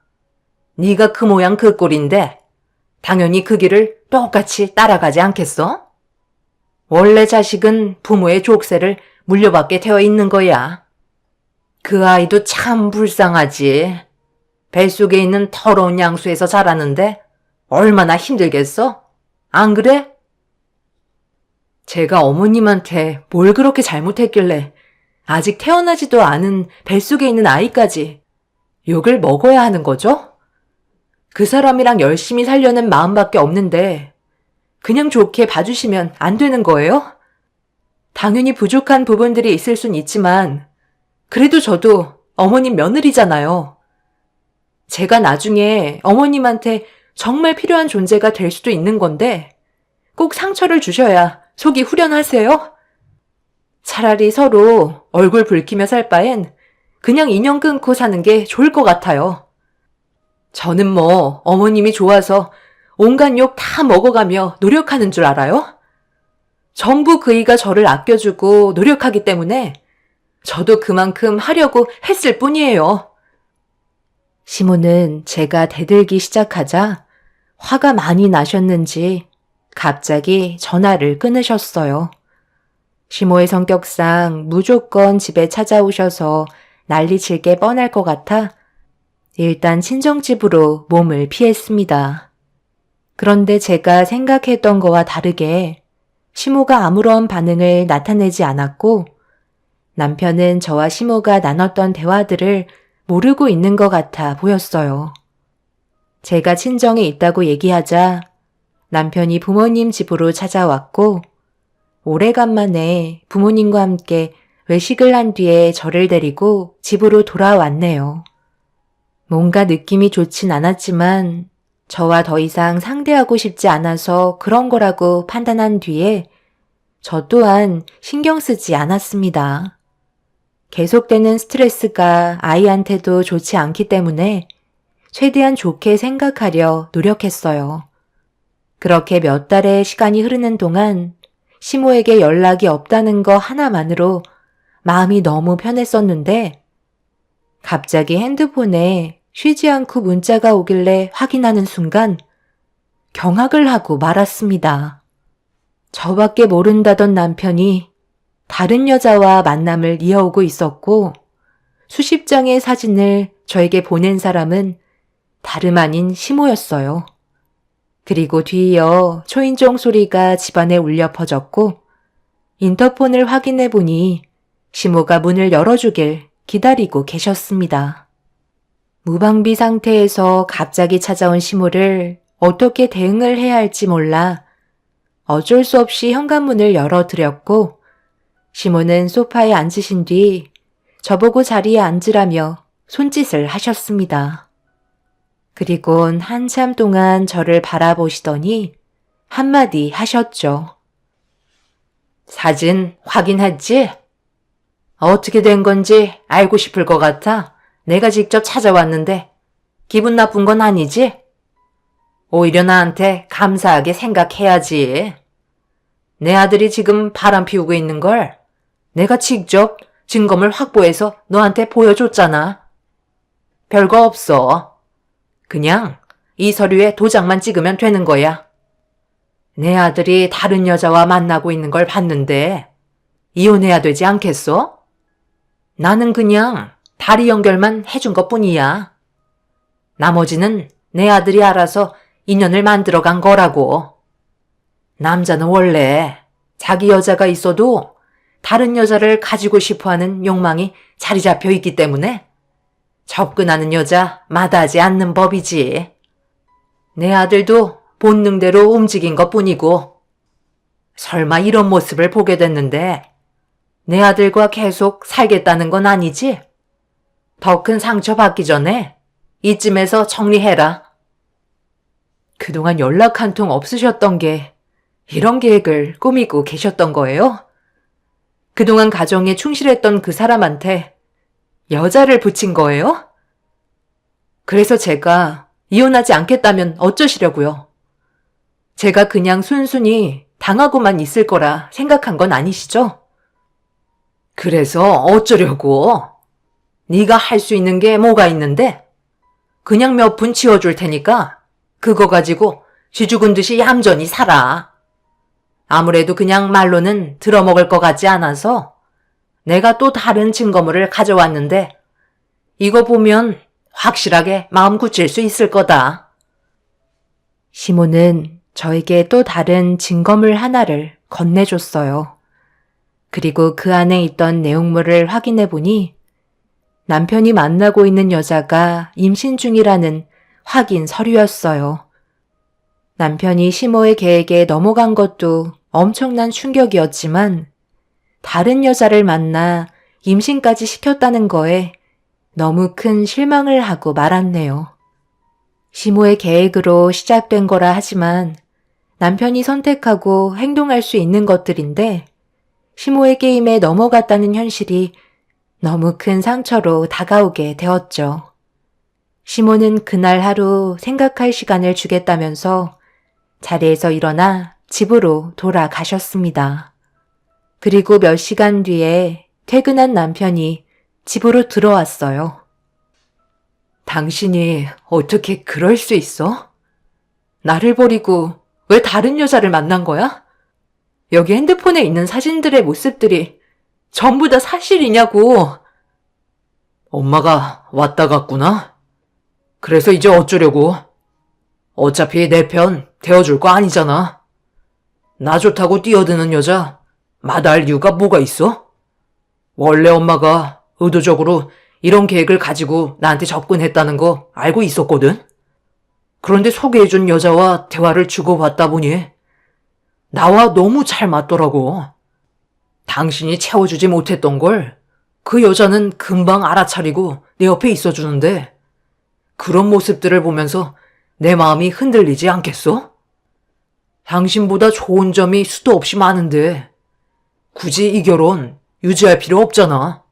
네가 그 모양 그 꼴인데 당연히 그 길을 똑같이 따라가지 않겠어? 원래 자식은 부모의 족쇄를 물려받게 되어 있는 거야. 그 아이도 참 불쌍하지. 뱃속에 있는 더러운 양수에서 자라는데 얼마나 힘들겠어? 안 그래? 제가 어머님한테 뭘 그렇게 잘못했길래 아직 태어나지도 않은 뱃속에 있는 아이까지 욕을 먹어야 하는 거죠? 그 사람이랑 열심히 살려는 마음밖에 없는데 그냥 좋게 봐주시면 안 되는 거예요? 당연히 부족한 부분들이 있을 순 있지만 그래도 저도 어머님 며느리잖아요. 제가 나중에 어머님한테 정말 필요한 존재가 될 수도 있는 건데 꼭 상처를 주셔야 속이 후련하세요? 차라리 서로 얼굴 붉히며 살 바엔 그냥 인연 끊고 사는 게 좋을 것 같아요. 저는 뭐 어머님이 좋아서 온갖 욕 다 먹어가며 노력하는 줄 알아요? 전부 그이가 저를 아껴주고 노력하기 때문에 저도 그만큼 하려고 했을 뿐이에요. 시모는 제가 대들기 시작하자 화가 많이 나셨는지 갑자기 전화를 끊으셨어요. 시모의 성격상 무조건 집에 찾아오셔서 난리칠 게 뻔할 것 같아 일단 친정집으로 몸을 피했습니다. 그런데 제가 생각했던 거와 다르게 시모가 아무런 반응을 나타내지 않았고 남편은 저와 시모가 나눴던 대화들을 모르고 있는 것 같아 보였어요. 제가 친정에 있다고 얘기하자 남편이 부모님 집으로 찾아왔고 오래간만에 부모님과 함께 외식을 한 뒤에 저를 데리고 집으로 돌아왔네요. 뭔가 느낌이 좋진 않았지만 저와 더 이상 상대하고 싶지 않아서 그런 거라고 판단한 뒤에 저 또한 신경 쓰지 않았습니다. 계속되는 스트레스가 아이한테도 좋지 않기 때문에 최대한 좋게 생각하려 노력했어요. 그렇게 몇 달의 시간이 흐르는 동안 시모에게 연락이 없다는 거 하나만으로 마음이 너무 편했었는데 갑자기 핸드폰에 쉬지 않고 문자가 오길래 확인하는 순간 경악을 하고 말았습니다. 저밖에 모른다던 남편이 다른 여자와 만남을 이어오고 있었고 수십 장의 사진을 저에게 보낸 사람은 다름 아닌 시모였어요. 그리고 뒤이어 초인종 소리가 집안에 울려 퍼졌고 인터폰을 확인해 보니 시모가 문을 열어주길 기다리고 계셨습니다. 무방비 상태에서 갑자기 찾아온 시모를 어떻게 대응을 해야 할지 몰라 어쩔 수 없이 현관문을 열어드렸고 시모는 소파에 앉으신 뒤 저보고 자리에 앉으라며 손짓을 하셨습니다. 그리곤 한참 동안 저를 바라보시더니 한마디 하셨죠. 사진 확인했지? 어떻게 된 건지 알고 싶을 것 같아 내가 직접 찾아왔는데 기분 나쁜 건 아니지? 오히려 나한테 감사하게 생각해야지. 내 아들이 지금 바람 피우고 있는 걸 내가 직접 증거물 확보해서 너한테 보여줬잖아. 별거 없어. 그냥 이 서류에 도장만 찍으면 되는 거야. 내 아들이 다른 여자와 만나고 있는 걸 봤는데 이혼해야 되지 않겠어? 나는 그냥 다리 연결만 해준 것뿐이야. 나머지는 내 아들이 알아서 인연을 만들어간 거라고. 남자는 원래 자기 여자가 있어도 다른 여자를 가지고 싶어하는 욕망이 자리 잡혀 있기 때문에 접근하는 여자 마다하지 않는 법이지. 내 아들도 본능대로 움직인 것뿐이고 설마 이런 모습을 보게 됐는데 내 아들과 계속 살겠다는 건 아니지? 더 큰 상처 받기 전에 이쯤에서 정리해라. 그동안 연락 한 통 없으셨던 게 이런 계획을 꾸미고 계셨던 거예요? 그동안 가정에 충실했던 그 사람한테 여자를 붙인 거예요? 그래서 제가 이혼하지 않겠다면 어쩌시려고요? 제가 그냥 순순히 당하고만 있을 거라 생각한 건 아니시죠? 그래서 어쩌려고? 네가 할 수 있는 게 뭐가 있는데? 그냥 몇 푼 지어줄 테니까 그거 가지고 쥐 죽은 듯이 얌전히 살아. 아무래도 그냥 말로는 들어먹을 것 같지 않아서 내가 또 다른 증거물을 가져왔는데 이거 보면 확실하게 마음 굳힐 수 있을 거다. 시몬은 저에게 또 다른 증거물 하나를 건네줬어요. 그리고 그 안에 있던 내용물을 확인해 보니 남편이 만나고 있는 여자가 임신 중이라는 확인 서류였어요. 남편이 시모의 계획에 넘어간 것도 엄청난 충격이었지만 다른 여자를 만나 임신까지 시켰다는 거에 너무 큰 실망을 하고 말았네요. 시모의 계획으로 시작된 거라 하지만 남편이 선택하고 행동할 수 있는 것들인데 시모의 게임에 넘어갔다는 현실이 너무 큰 상처로 다가오게 되었죠. 시모는 그날 하루 생각할 시간을 주겠다면서 자리에서 일어나 집으로 돌아가셨습니다. 그리고 몇 시간 뒤에 퇴근한 남편이 집으로 들어왔어요. 당신이 어떻게 그럴 수 있어? 나를 버리고 왜 다른 여자를 만난 거야? 여기 핸드폰에 있는 사진들의 모습들이 전부 다 사실이냐고. 엄마가 왔다 갔구나. 그래서 이제 어쩌려고. 어차피 내 편 대어줄 거 아니잖아. 나 좋다고 뛰어드는 여자 마다할 이유가 뭐가 있어? 원래 엄마가 의도적으로 이런 계획을 가지고 나한테 접근했다는 거 알고 있었거든. 그런데 소개해준 여자와 대화를 주고받다 보니 나와 너무 잘 맞더라고. 당신이 채워주지 못했던 걸 그 여자는 금방 알아차리고 내 옆에 있어주는데 그런 모습들을 보면서 내 마음이 흔들리지 않겠어? 당신보다 좋은 점이 수도 없이 많은데 굳이 이 결혼 유지할 필요 없잖아.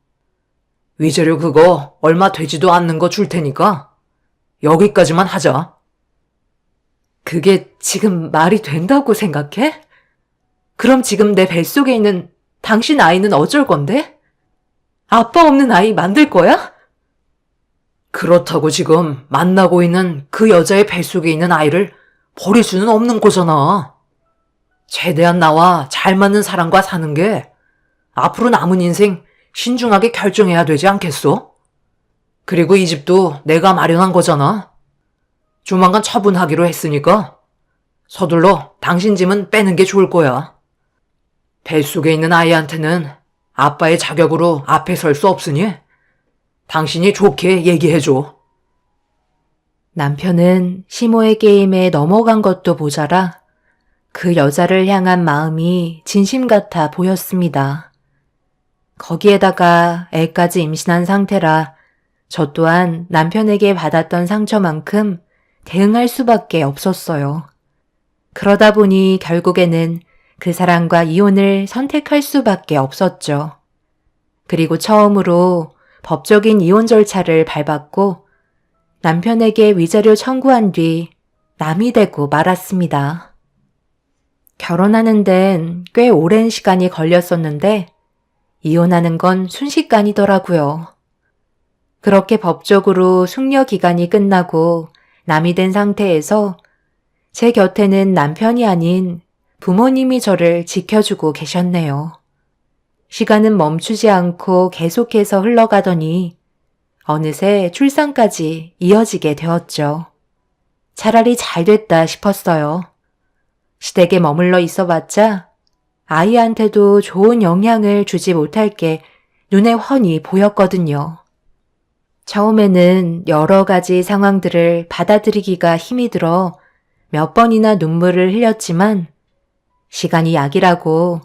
위자료 그거 얼마 되지도 않는 거 줄 테니까 여기까지만 하자. 그게 지금 말이 된다고 생각해? 그럼 지금 내 뱃속에 있는 당신 아이는 어쩔 건데? 아빠 없는 아이 만들 거야? 그렇다고 지금 만나고 있는 그 여자의 뱃속에 있는 아이를 버릴 수는 없는 거잖아. 최대한 나와 잘 맞는 사람과 사는 게 앞으로 남은 인생 신중하게 결정해야 되지 않겠어? 그리고 이 집도 내가 마련한 거잖아. 조만간 처분하기로 했으니까 서둘러 당신 짐은 빼는 게 좋을 거야. 뱃속에 있는 아이한테는 아빠의 자격으로 앞에 설 수 없으니 당신이 좋게 얘기해줘. 남편은 시모의 게임에 넘어간 것도 모자라 그 여자를 향한 마음이 진심 같아 보였습니다. 거기에다가 애까지 임신한 상태라 저 또한 남편에게 받았던 상처만큼 대응할 수밖에 없었어요. 그러다 보니 결국에는 그 사람과 이혼을 선택할 수밖에 없었죠. 그리고 처음으로 법적인 이혼 절차를 밟았고 남편에게 위자료 청구한 뒤 남이 되고 말았습니다. 결혼하는 데는 꽤 오랜 시간이 걸렸었는데 이혼하는 건 순식간이더라고요. 그렇게 법적으로 숙려 기간이 끝나고 남이 된 상태에서 제 곁에는 남편이 아닌 부모님이 저를 지켜주고 계셨네요. 시간은 멈추지 않고 계속해서 흘러가더니 어느새 출산까지 이어지게 되었죠. 차라리 잘 됐다 싶었어요. 시댁에 머물러 있어봤자 아이한테도 좋은 영향을 주지 못할 게 눈에 훤히 보였거든요. 처음에는 여러 가지 상황들을 받아들이기가 힘이 들어 몇 번이나 눈물을 흘렸지만 시간이 약이라고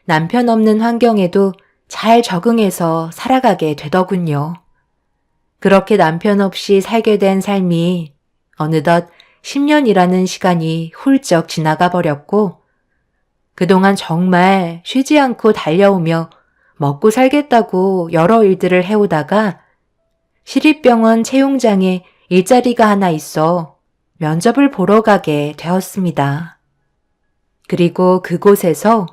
남편 없는 환경에도 잘 적응해서 살아가게 되더군요. 그렇게 남편 없이 살게 된 삶이 어느덧 10년이라는 시간이 훌쩍 지나가 버렸고 그동안 정말 쉬지 않고 달려오며 먹고 살겠다고 여러 일들을 해오다가 시립병원 채용장에 일자리가 하나 있어 면접을 보러 가게 되었습니다. 그리고 그곳에서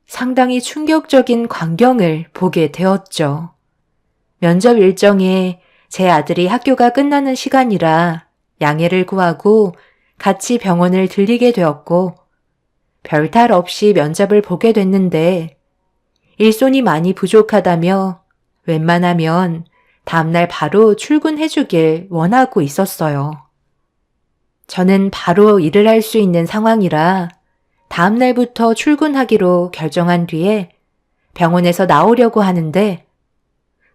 상당히 충격적인 광경을 보게 되었죠. 면접 일정에 제 아들이 학교가 끝나는 시간이라 양해를 구하고 같이 병원을 들리게 되었고 별탈 없이 면접을 보게 됐는데 일손이 많이 부족하다며 웬만하면 다음날 바로 출근해주길 원하고 있었어요. 저는 바로 일을 할 수 있는 상황이라 다음날부터 출근하기로 결정한 뒤에 병원에서 나오려고 하는데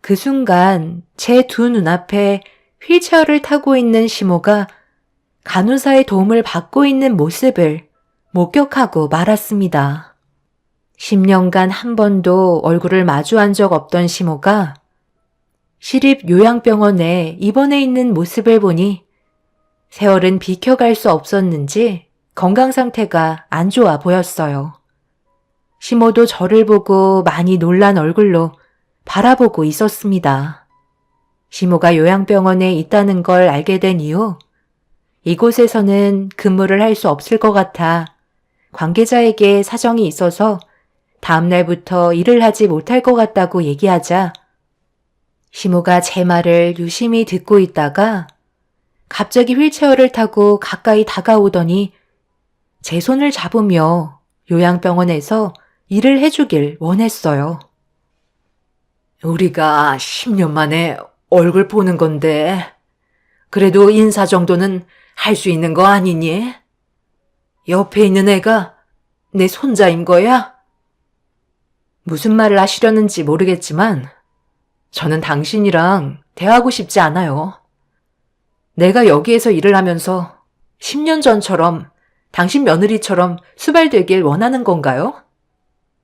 그 순간 제 두 눈앞에 휠체어를 타고 있는 시모가 간호사의 도움을 받고 있는 모습을 목격하고 말았습니다. 10년간 한 번도 얼굴을 마주한 적 없던 시모가 시립 요양병원에 입원해 있는 모습을 보니 세월은 비켜갈 수 없었는지 건강 상태가 안 좋아 보였어요. 시모도 저를 보고 많이 놀란 얼굴로 바라보고 있었습니다. 시모가 요양병원에 있다는 걸 알게 된 이후 이곳에서는 근무를 할 수 없을 것 같아 관계자에게 사정이 있어서 다음날부터 일을 하지 못할 것 같다고 얘기하자 시모가 제 말을 유심히 듣고 있다가 갑자기 휠체어를 타고 가까이 다가오더니 제 손을 잡으며 요양병원에서 일을 해주길 원했어요. 우리가 10년 만에 얼굴 보는 건데 그래도 인사 정도는 할 수 있는 거 아니니? 옆에 있는 애가 내 손자인 거야? 무슨 말을 하시려는지 모르겠지만 저는 당신이랑 대화하고 싶지 않아요. 내가 여기에서 일을 하면서 10년 전처럼 당신 며느리처럼 수발되길 원하는 건가요?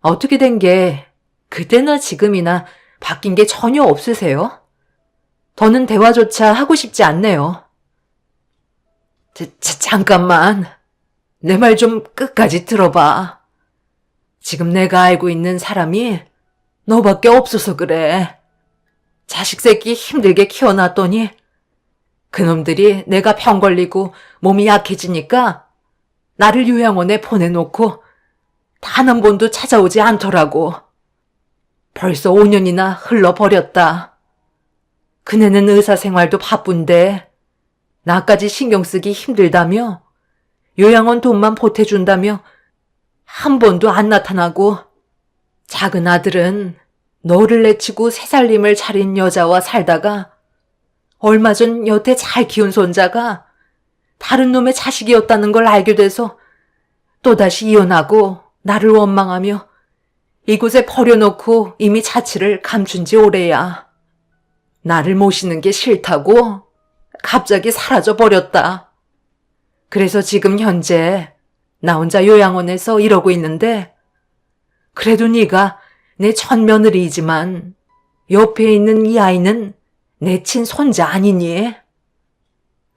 어떻게 된 게 그때나 지금이나 바뀐 게 전혀 없으세요? 더는 대화조차 하고 싶지 않네요. 잠깐만. 내 말 좀 끝까지 들어봐. 지금 내가 알고 있는 사람이 너밖에 없어서 그래. 자식 새끼 힘들게 키워놨더니 그놈들이 내가 병 걸리고 몸이 약해지니까 나를 요양원에 보내놓고 단 한 번도 찾아오지 않더라고. 벌써 5년이나 흘러버렸다. 그네는 의사생활도 바쁜데 나까지 신경 쓰기 힘들다며 요양원 돈만 보태준다며 한 번도 안 나타나고 작은 아들은 너를 내치고 새 살림을 차린 여자와 살다가 얼마 전 여태 잘 키운 손자가 다른 놈의 자식이었다는 걸 알게 돼서 또다시 이혼하고 나를 원망하며 이곳에 버려놓고 이미 자취를 감춘 지 오래야. 나를 모시는 게 싫다고 갑자기 사라져버렸다. 그래서 지금 현재 나 혼자 요양원에서 이러고 있는데 그래도 네가 내 첫 며느리이지만 옆에 있는 이 아이는 내 친손자 아니니?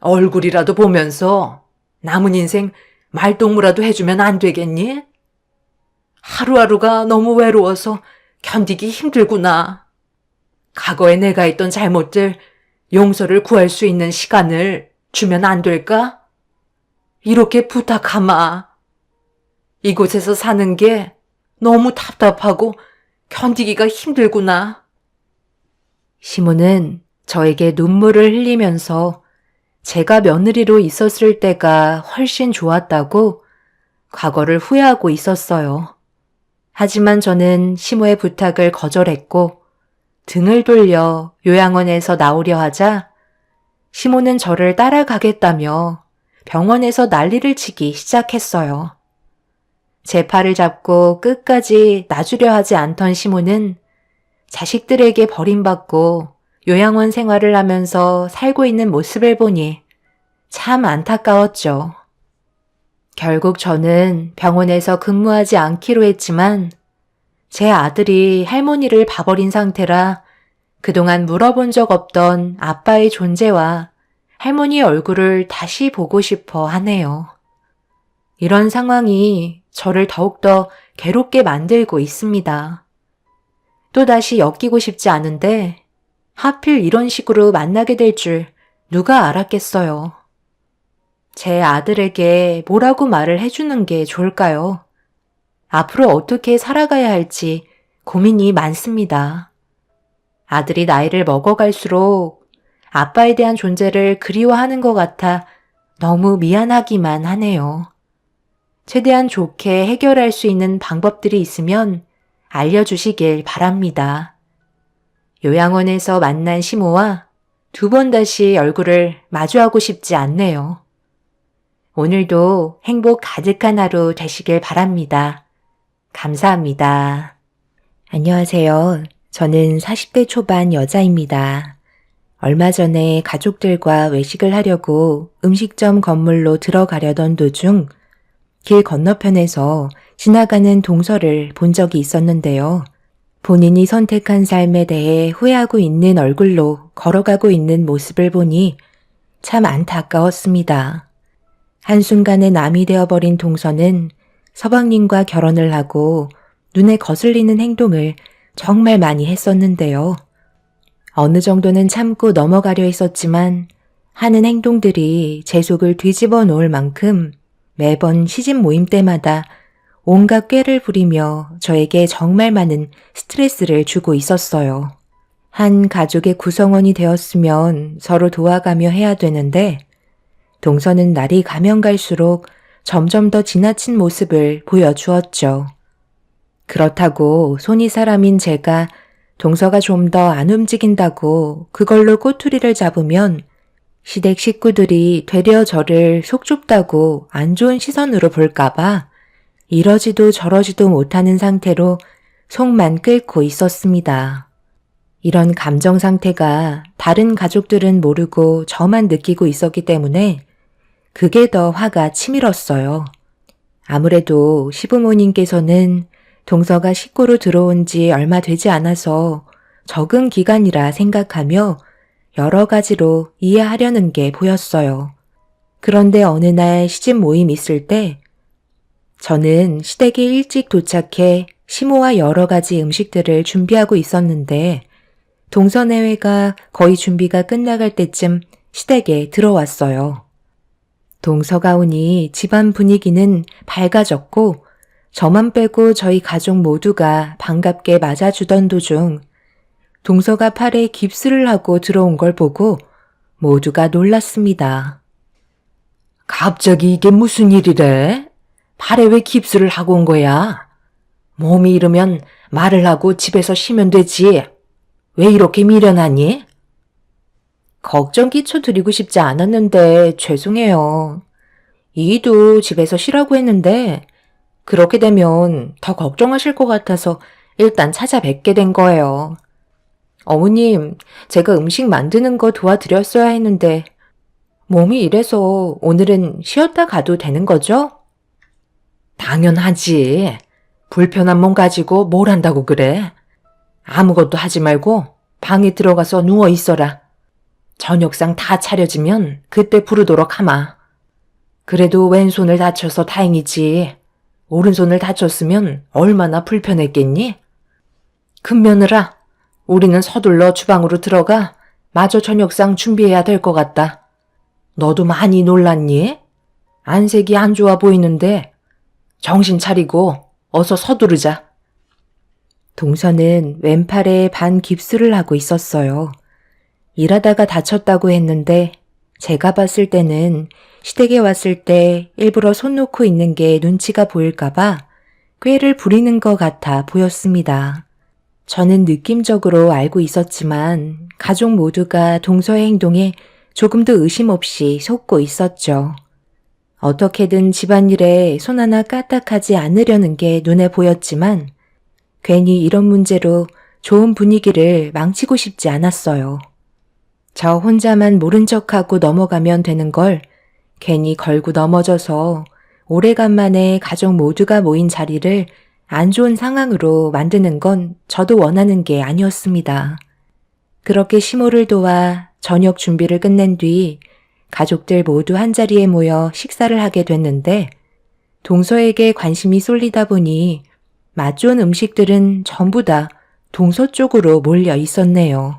얼굴이라도 보면서 남은 인생 말동무라도 해주면 안 되겠니? 하루하루가 너무 외로워서 견디기 힘들구나. 과거에 내가 했던 잘못들 용서를 구할 수 있는 시간을 주면 안 될까? 이렇게 부탁하마. 이곳에서 사는 게 너무 답답하고 견디기가 힘들구나. 시모는 저에게 눈물을 흘리면서 제가 며느리로 있었을 때가 훨씬 좋았다고 과거를 후회하고 있었어요. 하지만 저는 시모의 부탁을 거절했고 등을 돌려 요양원에서 나오려 하자 시모는 저를 따라가겠다며 병원에서 난리를 치기 시작했어요. 제 팔을 잡고 끝까지 놔주려 하지 않던 시모는 자식들에게 버림받고 요양원 생활을 하면서 살고 있는 모습을 보니 참 안타까웠죠. 결국 저는 병원에서 근무하지 않기로 했지만 제 아들이 할머니를 봐버린 상태라 그동안 물어본 적 없던 아빠의 존재와 할머니의 얼굴을 다시 보고 싶어 하네요. 이런 상황이 저를 더욱더 괴롭게 만들고 있습니다. 또다시 엮이고 싶지 않은데 하필 이런 식으로 만나게 될 줄 누가 알았겠어요. 제 아들에게 뭐라고 말을 해주는 게 좋을까요? 앞으로 어떻게 살아가야 할지 고민이 많습니다. 아들이 나이를 먹어갈수록 아빠에 대한 존재를 그리워하는 것 같아 너무 미안하기만 하네요. 최대한 좋게 해결할 수 있는 방법들이 있으면 알려주시길 바랍니다. 요양원에서 만난 시모와 두 번 다시 얼굴을 마주하고 싶지 않네요. 오늘도 행복 가득한 하루 되시길 바랍니다. 감사합니다. 안녕하세요. 저는 40대 초반 여자입니다. 얼마 전에 가족들과 외식을 하려고 음식점 건물로 들어가려던 도중 길 건너편에서 지나가는 동서를 본 적이 있었는데요. 본인이 선택한 삶에 대해 후회하고 있는 얼굴로 걸어가고 있는 모습을 보니 참 안타까웠습니다. 한순간에 남이 되어버린 동서는 서방님과 결혼을 하고 눈에 거슬리는 행동을 정말 많이 했었는데요. 어느 정도는 참고 넘어가려 했었지만 하는 행동들이 제 속을 뒤집어 놓을 만큼 매번 시집 모임 때마다 온갖 꾀를 부리며 저에게 정말 많은 스트레스를 주고 있었어요. 한 가족의 구성원이 되었으면 서로 도와가며 해야 되는데 동서는 날이 가면 갈수록 점점 더 지나친 모습을 보여주었죠. 그렇다고 손이 사람인 제가 동서가 좀 더 안 움직인다고 그걸로 꼬투리를 잡으면 시댁 식구들이 되려 저를 속 좁다고 안 좋은 시선으로 볼까봐 이러지도 저러지도 못하는 상태로 속만 끓고 있었습니다. 이런 감정 상태가 다른 가족들은 모르고 저만 느끼고 있었기 때문에 그게 더 화가 치밀었어요. 아무래도 시부모님께서는 동서가 식구로 들어온 지 얼마 되지 않아서 적응 기간이라 생각하며 여러 가지로 이해하려는 게 보였어요. 그런데 어느 날 시집 모임 있을 때 저는 시댁에 일찍 도착해 시모와 여러 가지 음식들을 준비하고 있었는데 동서 내외가 거의 준비가 끝나갈 때쯤 시댁에 들어왔어요. 동서가 오니 집안 분위기는 밝아졌고 저만 빼고 저희 가족 모두가 반갑게 맞아주던 도중 동서가 팔에 깁스를 하고 들어온 걸 보고 모두가 놀랐습니다. 갑자기 이게 무슨 일이래? 팔에 왜 깁스를 하고 온 거야? 몸이 이러면 말을 하고 집에서 쉬면 되지. 왜 이렇게 미련하니? 걱정 끼쳐드리고 싶지 않았는데 죄송해요. 이도 집에서 쉬라고 했는데 그렇게 되면 더 걱정하실 것 같아서 일단 찾아뵙게 된 거예요. 어머님, 제가 음식 만드는 거 도와드렸어야 했는데 몸이 이래서 오늘은 쉬었다 가도 되는 거죠? 당연하지. 불편한 몸 가지고 뭘 한다고 그래? 아무것도 하지 말고 방에 들어가서 누워 있어라. 저녁상 다 차려지면 그때 부르도록 하마. 그래도 왼손을 다쳐서 다행이지. 오른손을 다쳤으면 얼마나 불편했겠니? 큰며느라, 우리는 서둘러 주방으로 들어가 마저 저녁상 준비해야 될 것 같다. 너도 많이 놀랐니? 안색이 안 좋아 보이는데 정신 차리고 어서 서두르자. 동서는 왼팔에 반 깁스를 하고 있었어요. 일하다가 다쳤다고 했는데 제가 봤을 때는 시댁에 왔을 때 일부러 손 놓고 있는 게 눈치가 보일까봐 꾀를 부리는 것 같아 보였습니다. 저는 느낌적으로 알고 있었지만 가족 모두가 동서의 행동에 조금도 의심 없이 속고 있었죠. 어떻게든 집안일에 손 하나 까딱하지 않으려는 게 눈에 보였지만 괜히 이런 문제로 좋은 분위기를 망치고 싶지 않았어요. 저 혼자만 모른 척하고 넘어가면 되는 걸 괜히 걸고 넘어져서 오래간만에 가족 모두가 모인 자리를 안 좋은 상황으로 만드는 건 저도 원하는 게 아니었습니다. 그렇게 시모를 도와 저녁 준비를 끝낸 뒤 가족들 모두 한자리에 모여 식사를 하게 됐는데 동서에게 관심이 쏠리다 보니 맛 좋은 음식들은 전부 다 동서 쪽으로 몰려 있었네요.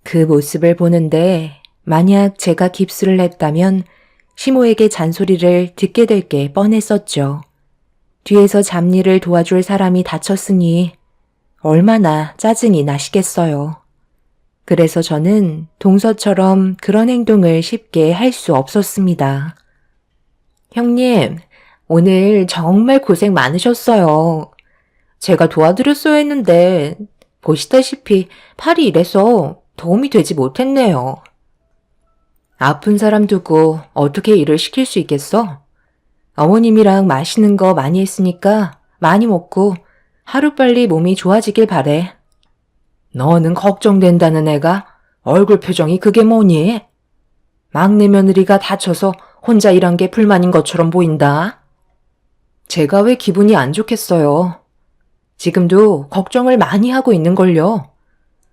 그 모습을 보는데 만약 제가 깁스를 했다면 시모에게 잔소리를 듣게 될 게 뻔했었죠. 뒤에서 잡일을 도와줄 사람이 다쳤으니 얼마나 짜증이 나시겠어요. 그래서 저는 동서처럼 그런 행동을 쉽게 할 수 없었습니다. 형님, 오늘 정말 고생 많으셨어요. 제가 도와드렸어야 했는데 보시다시피 팔이 이래서 도움이 되지 못했네요. 아픈 사람 두고 어떻게 일을 시킬 수 있겠어? 어머님이랑 맛있는 거 많이 했으니까 많이 먹고 하루빨리 몸이 좋아지길 바래. 너는 걱정된다는 애가 얼굴 표정이 그게 뭐니? 막내 며느리가 다쳐서 혼자 일한 게 불만인 것처럼 보인다. 제가 왜 기분이 안 좋겠어요. 지금도 걱정을 많이 하고 있는걸요.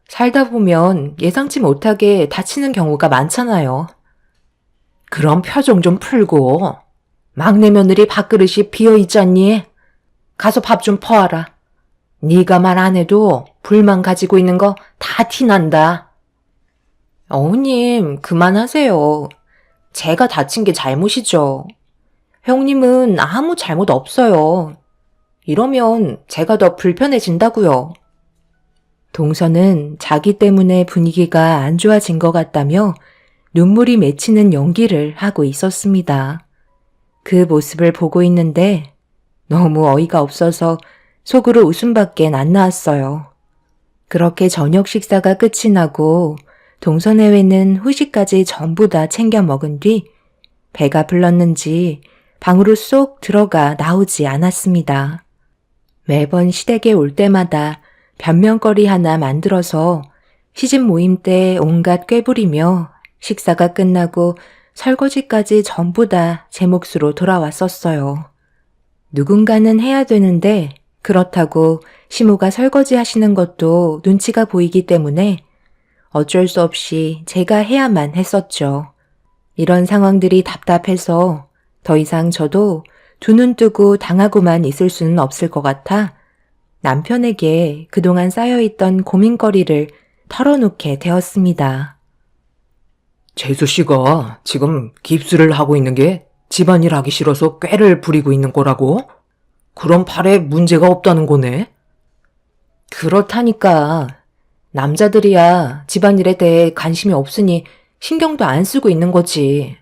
살다 보면 예상치 못하게 다치는 경우가 많잖아요. 그럼 표정 좀 풀고 막내 며느리 밥그릇이 비어있잖니? 가서 밥 좀 퍼와라. 네가 말 안 해도 불만 가지고 있는 거 다 티난다. 어머님, 그만하세요. 제가 다친 게 잘못이죠. 형님은 아무 잘못 없어요. 이러면 제가 더 불편해진다고요. 동서는 자기 때문에 분위기가 안 좋아진 것 같다며 눈물이 맺히는 연기를 하고 있었습니다. 그 모습을 보고 있는데 너무 어이가 없어서 속으로 웃음밖에 안 나왔어요. 그렇게 저녁 식사가 끝이 나고 동서내외는 후식까지 전부 다 챙겨 먹은 뒤 배가 불렀는지 방으로 쏙 들어가 나오지 않았습니다. 매번 시댁에 올 때마다 변명거리 하나 만들어서 시집 모임 때 온갖 꾀부리며 식사가 끝나고 설거지까지 전부 다 제 몫으로 돌아왔었어요. 누군가는 해야 되는데 그렇다고 시모가 설거지 하시는 것도 눈치가 보이기 때문에 어쩔 수 없이 제가 해야만 했었죠. 이런 상황들이 답답해서 더 이상 저도 두 눈 뜨고 당하고만 있을 수는 없을 것 같아 남편에게 그동안 쌓여있던 고민거리를 털어놓게 되었습니다. 재수 씨가 지금 깁스를 하고 있는 게 집안일 하기 싫어서 꾀를 부리고 있는 거라고? 그럼 팔에 문제가 없다는 거네? 그렇다니까. 남자들이야 집안일에 대해 관심이 없으니 신경도 안 쓰고 있는 거지.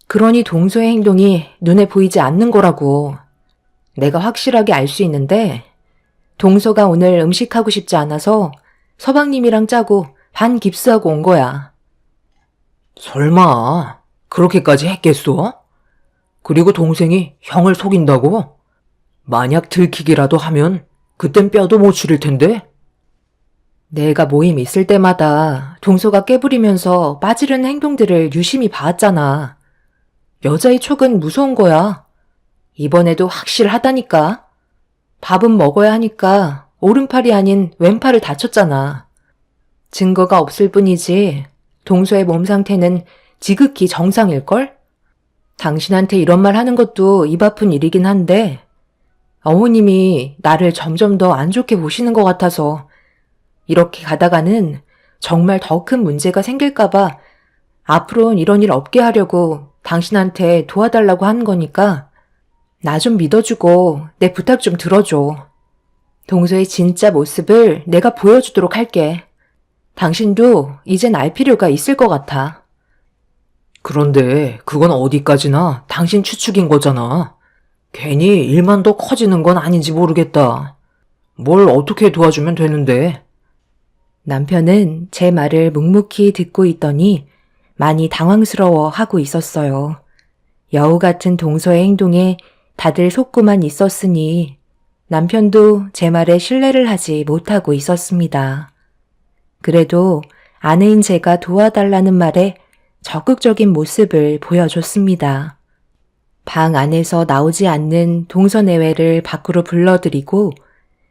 그러니 동서의 행동이 눈에 보이지 않는 거라고. 내가 확실하게 알 수 있는데 동서가 오늘 음식하고 싶지 않아서 서방님이랑 짜고 반 깁스하고 온 거야. 설마 그렇게까지 했겠어? 그리고 동생이 형을 속인다고? 만약 들키기라도 하면 그땐 뼈도 못 추릴 텐데? 내가 모임 있을 때마다 동서가 깨부리면서 빠지려는 행동들을 유심히 봐왔잖아. 여자의 촉은 무서운 거야. 이번에도 확실하다니까. 밥은 먹어야 하니까 오른팔이 아닌 왼팔을 다쳤잖아. 증거가 없을 뿐이지 동서의 몸 상태는 지극히 정상일걸? 당신한테 이런 말 하는 것도 입 아픈 일이긴 한데 어머님이 나를 점점 더 안 좋게 보시는 것 같아서 이렇게 가다가는 정말 더 큰 문제가 생길까봐 앞으로는 이런 일 없게 하려고 당신한테 도와달라고 하는 거니까 나 좀 믿어주고 내 부탁 좀 들어줘. 동서의 진짜 모습을 내가 보여주도록 할게. 당신도 이젠 알 필요가 있을 것 같아. 그런데 그건 어디까지나 당신 추측인 거잖아. 괜히 일만 더 커지는 건 아닌지 모르겠다. 뭘 어떻게 도와주면 되는데? 남편은 제 말을 묵묵히 듣고 있더니 많이 당황스러워 하고 있었어요. 여우 같은 동서의 행동에 다들 속고만 있었으니 남편도 제 말에 신뢰를 하지 못하고 있었습니다. 그래도 아내인 제가 도와달라는 말에 적극적인 모습을 보여줬습니다. 방 안에서 나오지 않는 동서내외를 밖으로 불러들이고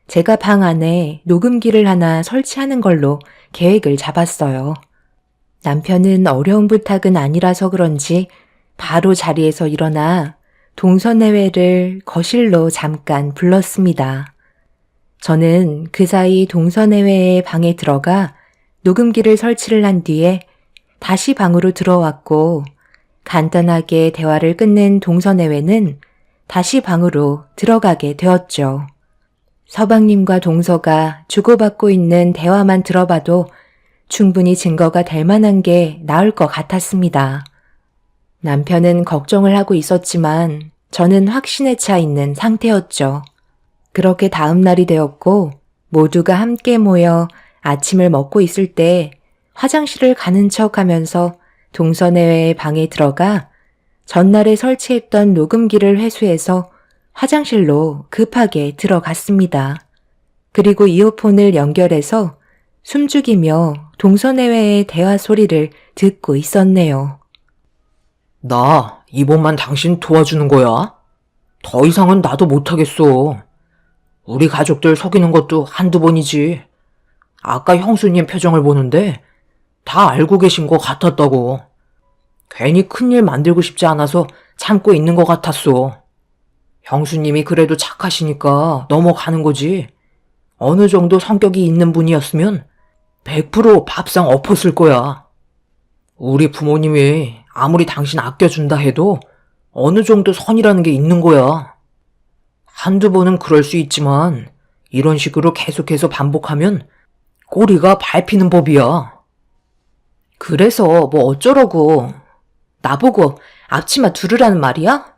제가 방 안에 녹음기를 하나 설치하는 걸로 계획을 잡았어요. 남편은 어려운 부탁은 아니라서 그런지 바로 자리에서 일어나 동서내외를 거실로 잠깐 불렀습니다. 저는 그 사이 동서내외의 방에 들어가 녹음기를 설치를 한 뒤에 다시 방으로 들어왔고 간단하게 대화를 끝낸 동서내외는 다시 방으로 들어가게 되었죠. 서방님과 동서가 주고받고 있는 대화만 들어봐도 충분히 증거가 될 만한 게 나을 것 같았습니다. 남편은 걱정을 하고 있었지만 저는 확신에 차 있는 상태였죠. 그렇게 다음 날이 되었고 모두가 함께 모여 아침을 먹고 있을 때 화장실을 가는 척 하면서 동서내외의 방에 들어가 전날에 설치했던 녹음기를 회수해서 화장실로 급하게 들어갔습니다. 그리고 이어폰을 연결해서 숨죽이며 동서내외의 대화 소리를 듣고 있었네요. 나 이번만 당신 도와주는 거야. 더 이상은 나도 못하겠어. 우리 가족들 속이는 것도 한두 번이지. 아까 형수님 표정을 보는데 다 알고 계신 것 같았다고. 괜히 큰일 만들고 싶지 않아서 참고 있는 것 같았어. 형수님이 그래도 착하시니까 넘어가는 거지. 어느 정도 성격이 있는 분이었으면 100% 밥상 엎었을 거야. 우리 부모님이 아무리 당신 아껴준다 해도 어느 정도 선이라는 게 있는 거야. 한두 번은 그럴 수 있지만 이런 식으로 계속해서 반복하면 꼬리가 밟히는 법이야. 그래서 뭐 어쩌라고. 나보고 앞치마 두르라는 말이야?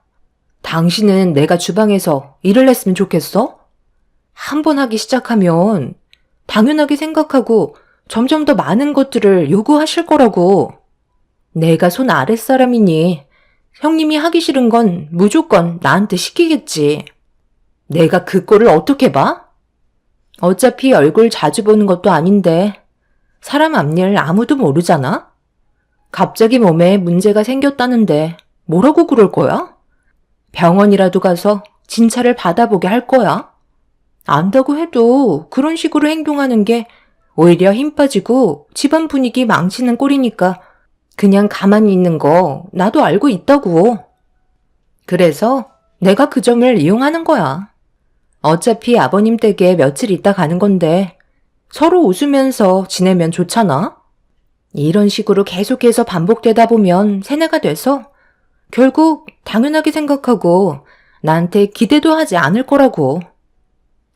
당신은 내가 주방에서 일을 했으면 좋겠어? 한 번 하기 시작하면 당연하게 생각하고 점점 더 많은 것들을 요구하실 거라고. 내가 손 아랫사람이니 형님이 하기 싫은 건 무조건 나한테 시키겠지. 내가 그 꼴을 어떻게 봐? 어차피 얼굴 자주 보는 것도 아닌데 사람 앞일 아무도 모르잖아? 갑자기 몸에 문제가 생겼다는데 뭐라고 그럴 거야? 병원이라도 가서 진찰을 받아보게 할 거야? 안다고 해도 그런 식으로 행동하는 게 오히려 힘 빠지고 집안 분위기 망치는 꼴이니까 그냥 가만히 있는 거 나도 알고 있다고. 그래서 내가 그 점을 이용하는 거야. 어차피 아버님 댁에 며칠 있다 가는 건데 서로 웃으면서 지내면 좋잖아? 이런 식으로 계속해서 반복되다 보면 세뇌가 돼서 결국 당연하게 생각하고 나한테 기대도 하지 않을 거라고.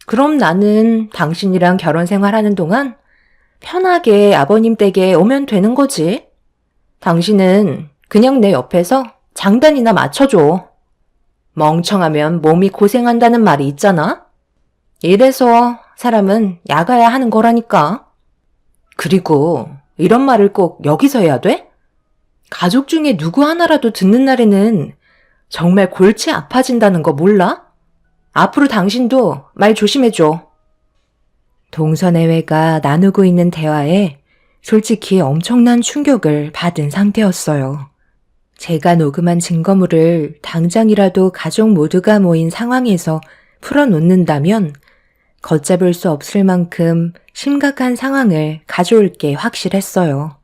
그럼 나는 당신이랑 결혼 생활하는 동안 편하게 아버님 댁에 오면 되는 거지. 당신은 그냥 내 옆에서 장단이나 맞춰줘. 멍청하면 몸이 고생한다는 말이 있잖아? 이래서 사람은 야가야 하는 거라니까. 그리고 이런 말을 꼭 여기서 해야 돼? 가족 중에 누구 하나라도 듣는 날에는 정말 골치 아파진다는 거 몰라? 앞으로 당신도 말 조심해줘. 동서내외가 나누고 있는 대화에 솔직히 엄청난 충격을 받은 상태였어요. 제가 녹음한 증거물을 당장이라도 가족 모두가 모인 상황에서 풀어놓는다면 걷잡을 수 없을 만큼 심각한 상황을 가져올 게 확실했어요.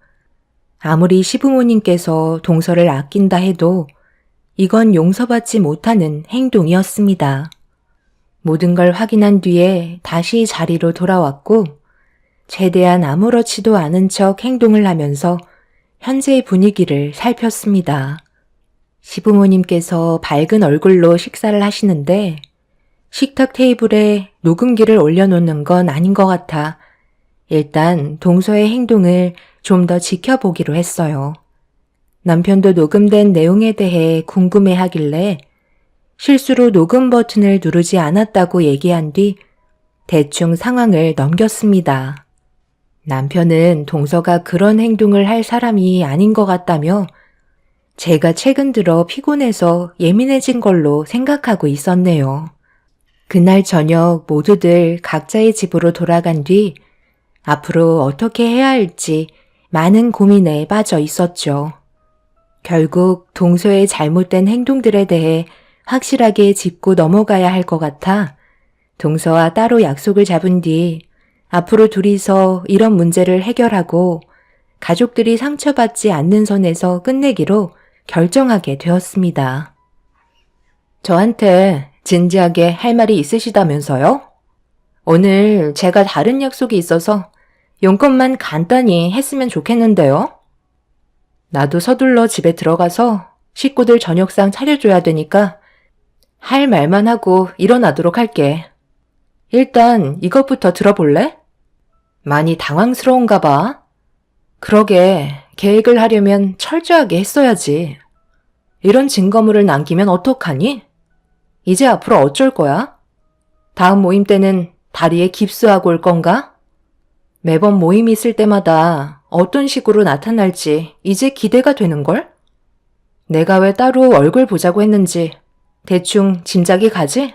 아무리 시부모님께서 동서를 아낀다 해도 이건 용서받지 못하는 행동이었습니다. 모든 걸 확인한 뒤에 다시 자리로 돌아왔고 최대한 아무렇지도 않은 척 행동을 하면서 현재의 분위기를 살폈습니다. 시부모님께서 밝은 얼굴로 식사를 하시는데 식탁 테이블에 녹음기를 올려놓는 건 아닌 것 같아 일단 동서의 행동을 좀 더 지켜보기로 했어요. 남편도 녹음된 내용에 대해 궁금해하길래 실수로 녹음 버튼을 누르지 않았다고 얘기한 뒤 대충 상황을 넘겼습니다. 남편은 동서가 그런 행동을 할 사람이 아닌 것 같다며 제가 최근 들어 피곤해서 예민해진 걸로 생각하고 있었네요. 그날 저녁 모두들 각자의 집으로 돌아간 뒤 앞으로 어떻게 해야 할지 많은 고민에 빠져 있었죠. 결국 동서의 잘못된 행동들에 대해 확실하게 짚고 넘어가야 할 것 같아 동서와 따로 약속을 잡은 뒤 앞으로 둘이서 이런 문제를 해결하고 가족들이 상처받지 않는 선에서 끝내기로 결정하게 되었습니다. 저한테 진지하게 할 말이 있으시다면서요? 오늘 제가 다른 약속이 있어서 용건만 간단히 했으면 좋겠는데요. 나도 서둘러 집에 들어가서 식구들 저녁상 차려줘야 되니까 할 말만 하고 일어나도록 할게. 일단 이것부터 들어볼래? 많이 당황스러운가 봐. 그러게 계획을 하려면 철저하게 했어야지. 이런 증거물을 남기면 어떡하니? 이제 앞으로 어쩔 거야? 다음 모임 때는 다리에 깁스하고 올 건가? 매번 모임이 있을 때마다 어떤 식으로 나타날지 이제 기대가 되는걸? 내가 왜 따로 얼굴 보자고 했는지 대충 짐작이 가지?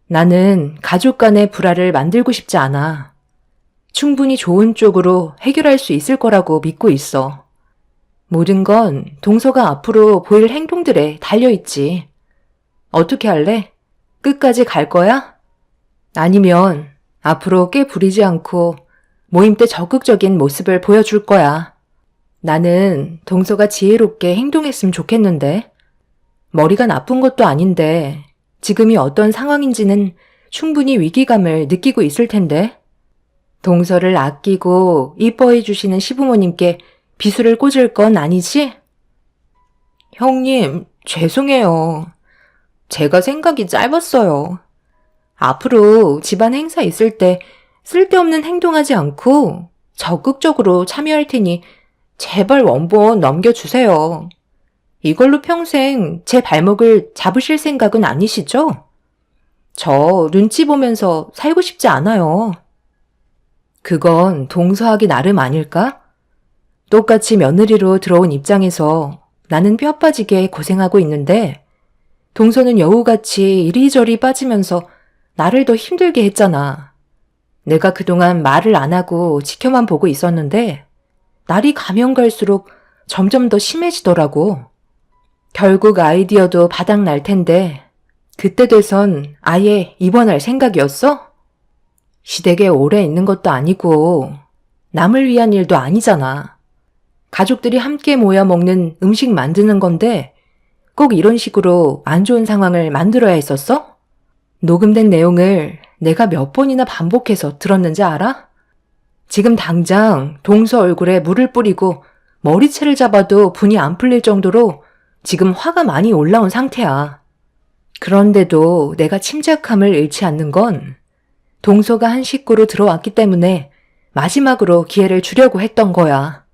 나는 가족 간의 불화를 만들고 싶지 않아. 충분히 좋은 쪽으로 해결할 수 있을 거라고 믿고 있어. 모든 건 동서가 앞으로 보일 행동들에 달려있지. 어떻게 할래? 끝까지 갈 거야? 아니면 앞으로 꽤 부리지 않고 모임 때 적극적인 모습을 보여줄 거야. 나는 동서가 지혜롭게 행동했으면 좋겠는데. 머리가 나쁜 것도 아닌데 지금이 어떤 상황인지는 충분히 위기감을 느끼고 있을 텐데. 동서를 아끼고 이뻐해 주시는 시부모님께 비수를 꽂을 건 아니지? 형님, 죄송해요. 제가 생각이 짧았어요. 앞으로 집안 행사 있을 때 쓸데없는 행동하지 않고 적극적으로 참여할 테니 제발 원본 넘겨주세요. 이걸로 평생 제 발목을 잡으실 생각은 아니시죠? 저 눈치 보면서 살고 싶지 않아요. 그건 동서하기 나름 아닐까? 똑같이 며느리로 들어온 입장에서 나는 뼈 빠지게 고생하고 있는데 동서는 여우같이 이리저리 빠지면서 나를 더 힘들게 했잖아. 내가 그동안 말을 안 하고 지켜만 보고 있었는데 날이 가면 갈수록 점점 더 심해지더라고. 결국 아이디어도 바닥날 텐데 그때 돼선 아예 입원할 생각이었어? 시댁에 오래 있는 것도 아니고 남을 위한 일도 아니잖아. 가족들이 함께 모여 먹는 음식 만드는 건데 꼭 이런 식으로 안 좋은 상황을 만들어야 했었어? 녹음된 내용을 내가 몇 번이나 반복해서 들었는지 알아? 지금 당장 동서 얼굴에 물을 뿌리고 머리채를 잡아도 분이 안 풀릴 정도로 지금 화가 많이 올라온 상태야. 그런데도 내가 침착함을 잃지 않는 건 동서가 한 식구로 들어왔기 때문에 마지막으로 기회를 주려고 했던 거야.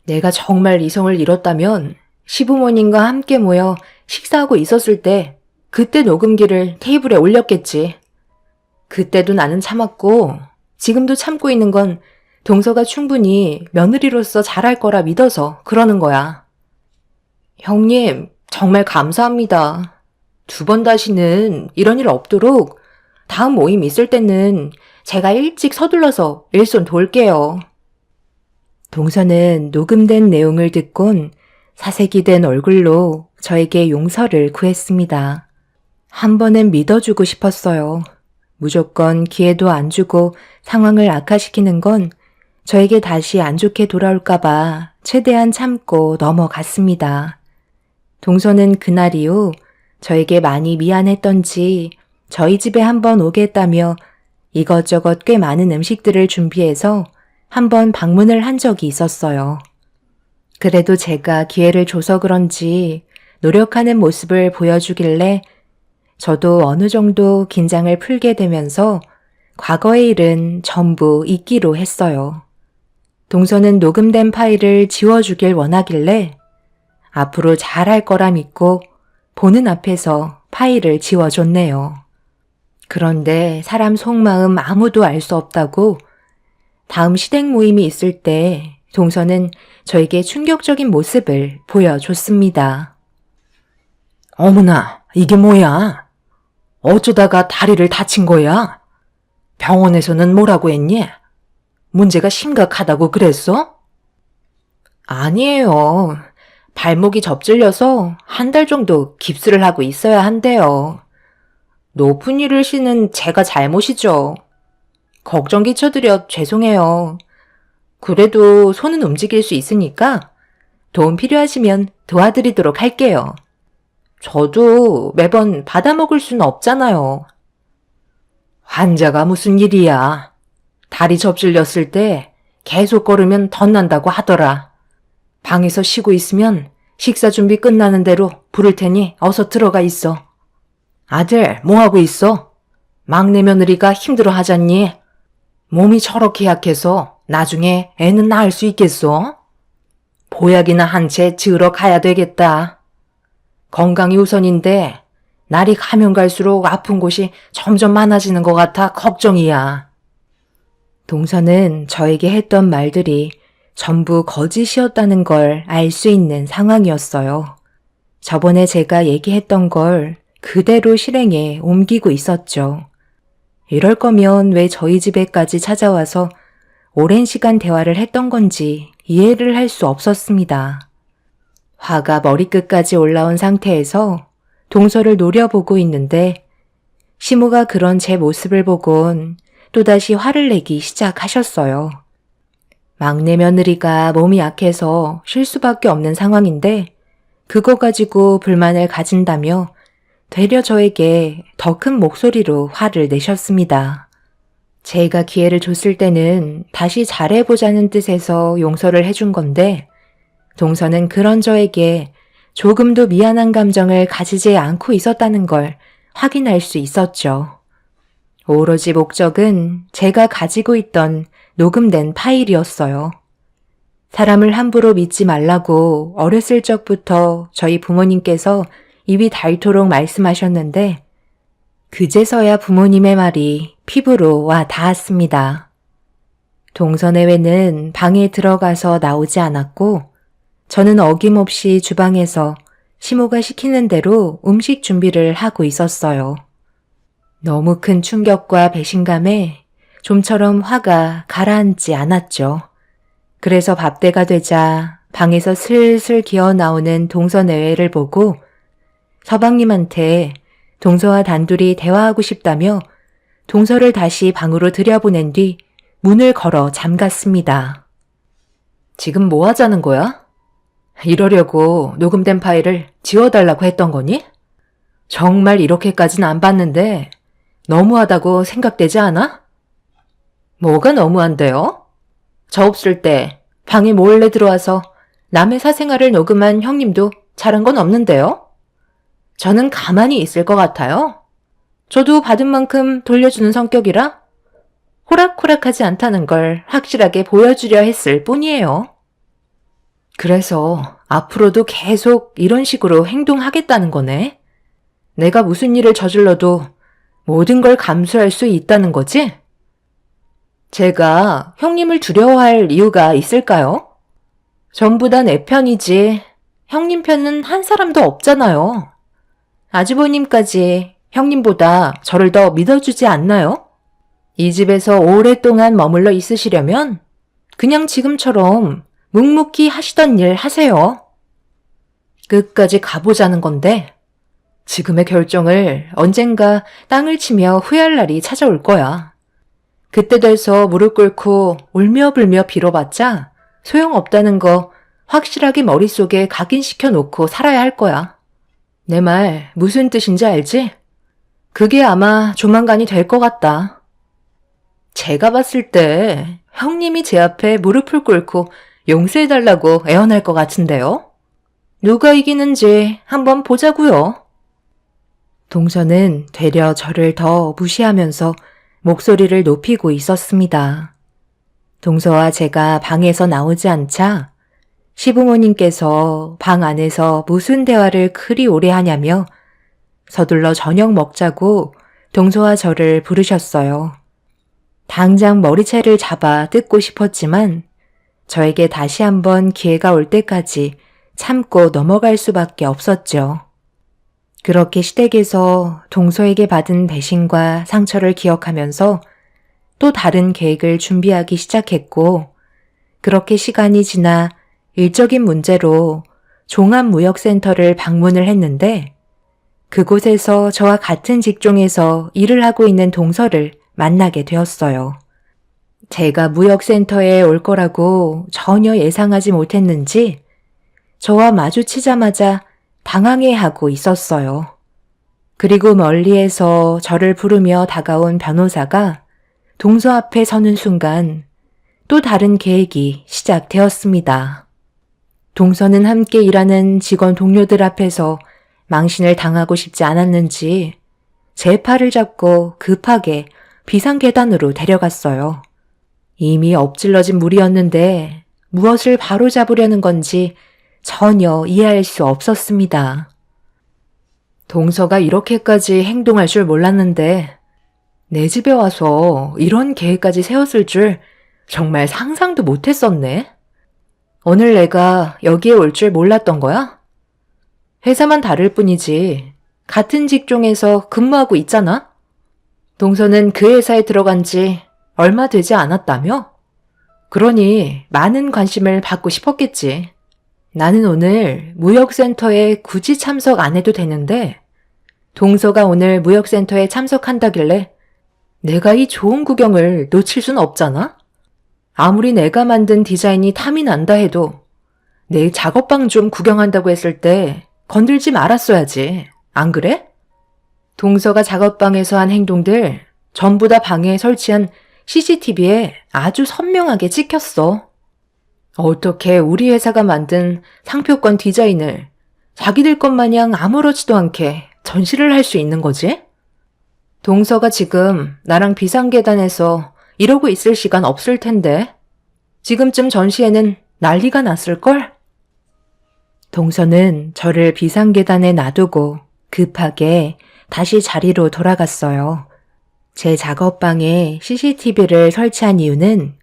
내가 정말 이성을 잃었다면 시부모님과 함께 모여 식사하고 있었을 때 그때 녹음기를 테이블에 올렸겠지. 그때도 나는 참았고 지금도 참고 있는 건 동서가 충분히 며느리로서 잘할 거라 믿어서 그러는 거야. 형님, 정말 감사합니다. 2번 다시는 이런 일 없도록 다음 모임 있을 때는 제가 일찍 서둘러서 일손 돌게요. 동서는 녹음된 내용을 듣곤 사색이 된 얼굴로 저에게 용서를 구했습니다. 한 번은 믿어주고 싶었어요. 무조건 기회도 안 주고 상황을 악화시키는 건 저에게 다시 안 좋게 돌아올까봐 최대한 참고 넘어갔습니다. 동서는 그날 이후 저에게 많이 미안했던지 저희 집에 한번 오겠다며 이것저것 꽤 많은 음식들을 준비해서 한번 방문을 한 적이 있었어요. 그래도 제가 기회를 줘서 그런지 노력하는 모습을 보여주길래 저도 어느 정도 긴장을 풀게 되면서 과거의 일은 전부 잊기로 했어요. 동서는 녹음된 파일을 지워주길 원하길래 앞으로 잘할 거라 믿고 보는 앞에서 파일을 지워줬네요. 그런데 사람 속마음 아무도 알 수 없다고 다음 시댁 모임이 있을 때 동서는 저에게 충격적인 모습을 보여줬습니다. 어머나, 이게 뭐야? 어쩌다가 다리를 다친 거야? 병원에서는 뭐라고 했니? 문제가 심각하다고 그랬어? 아니에요. 발목이 접질려서 한 달 정도 깁스를 하고 있어야 한대요. 높은 일을 쉬는 제가 잘못이죠. 걱정 끼쳐드려 죄송해요. 그래도 손은 움직일 수 있으니까 도움 필요하시면 도와드리도록 할게요. 저도 매번 받아먹을 수는 없잖아요. 환자가 무슨 일이야? 다리 접질렸을 때 계속 걸으면 덧난다고 하더라. 방에서 쉬고 있으면 식사 준비 끝나는 대로 부를 테니 어서 들어가 있어. 아들, 뭐하고 있어? 막내 며느리가 힘들어 하잖니? 몸이 저렇게 약해서 나중에 애는 낳을 수 있겠어? 보약이나 한 채 지으러 가야 되겠다. 건강이 우선인데 날이 가면 갈수록 아픈 곳이 점점 많아지는 것 같아 걱정이야. 동서는 저에게 했던 말들이 전부 거짓이었다는 걸 알 수 있는 상황이었어요. 저번에 제가 얘기했던 걸 그대로 실행에 옮기고 있었죠. 이럴 거면 왜 저희 집에까지 찾아와서 오랜 시간 대화를 했던 건지 이해를 할 수 없었습니다. 화가 머리끝까지 올라온 상태에서 동서를 노려보고 있는데 시모가 그런 제 모습을 보곤 또다시 화를 내기 시작하셨어요. 막내 며느리가 몸이 약해서 쉴 수밖에 없는 상황인데 그거 가지고 불만을 가진다며 되려 저에게 더 큰 목소리로 화를 내셨습니다. 제가 기회를 줬을 때는 다시 잘해보자는 뜻에서 용서를 해준 건데 동서는 그런 저에게 조금도 미안한 감정을 가지지 않고 있었다는 걸 확인할 수 있었죠. 오로지 목적은 제가 가지고 있던 녹음된 파일이었어요. 사람을 함부로 믿지 말라고 어렸을 적부터 저희 부모님께서 입이 닳도록 말씀하셨는데 그제서야 부모님의 말이 피부로 와 닿았습니다. 동서내외는 방에 들어가서 나오지 않았고 저는 어김없이 주방에서 시모가 시키는 대로 음식 준비를 하고 있었어요. 너무 큰 충격과 배신감에 좀처럼 화가 가라앉지 않았죠. 그래서 밥때가 되자 방에서 슬슬 기어 나오는 동서내외를 보고 서방님한테 동서와 단둘이 대화하고 싶다며 동서를 다시 방으로 들여보낸 뒤 문을 걸어 잠갔습니다. 지금 뭐 하자는 거야? 이러려고 녹음된 파일을 지워달라고 했던 거니? 정말 이렇게까지는 안 봤는데 너무하다고 생각되지 않아? 뭐가 너무한데요? 저 없을 때 방에 몰래 들어와서 남의 사생활을 녹음한 형님도 잘한 건 없는데요? 저는 가만히 있을 것 같아요. 저도 받은 만큼 돌려주는 성격이라 호락호락하지 않다는 걸 확실하게 보여주려 했을 뿐이에요. 그래서 앞으로도 계속 이런 식으로 행동하겠다는 거네. 내가 무슨 일을 저질러도 모든 걸 감수할 수 있다는 거지? 제가 형님을 두려워할 이유가 있을까요? 전부 다 내 편이지 형님 편은 한 사람도 없잖아요. 아주버님까지 형님보다 저를 더 믿어주지 않나요? 이 집에서 오랫동안 머물러 있으시려면 그냥 지금처럼 묵묵히 하시던 일 하세요. 끝까지 가보자는 건데 지금의 결정을 언젠가 땅을 치며 후회할 날이 찾아올 거야. 그때 돼서 무릎 꿇고 울며불며 빌어봤자 소용없다는 거 확실하게 머릿속에 각인시켜 놓고 살아야 할 거야. 내 말 무슨 뜻인지 알지? 그게 아마 조만간이 될 것 같다. 제가 봤을 때 형님이 제 앞에 무릎을 꿇고 용서해달라고 애원할 것 같은데요? 누가 이기는지 한번 보자고요. 동서는 되려 저를 더 무시하면서 목소리를 높이고 있었습니다. 동서와 제가 방에서 나오지 않자 시부모님께서 방 안에서 무슨 대화를 그리 오래 하냐며 서둘러 저녁 먹자고 동서와 저를 부르셨어요. 당장 머리채를 잡아 뜯고 싶었지만 저에게 다시 한번 기회가 올 때까지 참고 넘어갈 수밖에 없었죠. 그렇게 시댁에서 동서에게 받은 배신과 상처를 기억하면서 또 다른 계획을 준비하기 시작했고, 그렇게 시간이 지나 일적인 문제로 종합무역센터를 방문을 했는데, 그곳에서 저와 같은 직종에서 일을 하고 있는 동서를 만나게 되었어요. 제가 무역센터에 올 거라고 전혀 예상하지 못했는지 저와 마주치자마자 당황해하고 있었어요. 그리고 멀리에서 저를 부르며 다가온 변호사가 동서 앞에 서는 순간 또 다른 계획이 시작되었습니다. 동서는 함께 일하는 직원 동료들 앞에서 망신을 당하고 싶지 않았는지 제 팔을 잡고 급하게 비상계단으로 데려갔어요. 이미 엎질러진 물이었는데 무엇을 바로잡으려는 건지 전혀 이해할 수 없었습니다. 동서가 이렇게까지 행동할 줄 몰랐는데 내 집에 와서 이런 계획까지 세웠을 줄 정말 상상도 못했었네. 오늘 내가 여기에 올 줄 몰랐던 거야? 회사만 다를 뿐이지 같은 직종에서 근무하고 있잖아? 동서는 그 회사에 들어간 지 얼마 되지 않았다며? 그러니 많은 관심을 받고 싶었겠지. 나는 오늘 무역센터에 굳이 참석 안 해도 되는데 동서가 오늘 무역센터에 참석한다길래 내가 이 좋은 구경을 놓칠 순 없잖아? 아무리 내가 만든 디자인이 탐이 난다 해도 내 작업방 좀 구경한다고 했을 때 건들지 말았어야지. 안 그래? 동서가 작업방에서 한 행동들 전부 다 방에 설치한 CCTV에 아주 선명하게 찍혔어. 어떻게 우리 회사가 만든 상표권 디자인을 자기들 것 마냥 아무렇지도 않게 전시를 할 수 있는 거지? 동서가 지금 나랑 비상계단에서 이러고 있을 시간 없을 텐데 지금쯤 전시회는 난리가 났을걸? 동서는 저를 비상계단에 놔두고 급하게 다시 자리로 돌아갔어요. 제 작업방에 CCTV를 설치한 이유는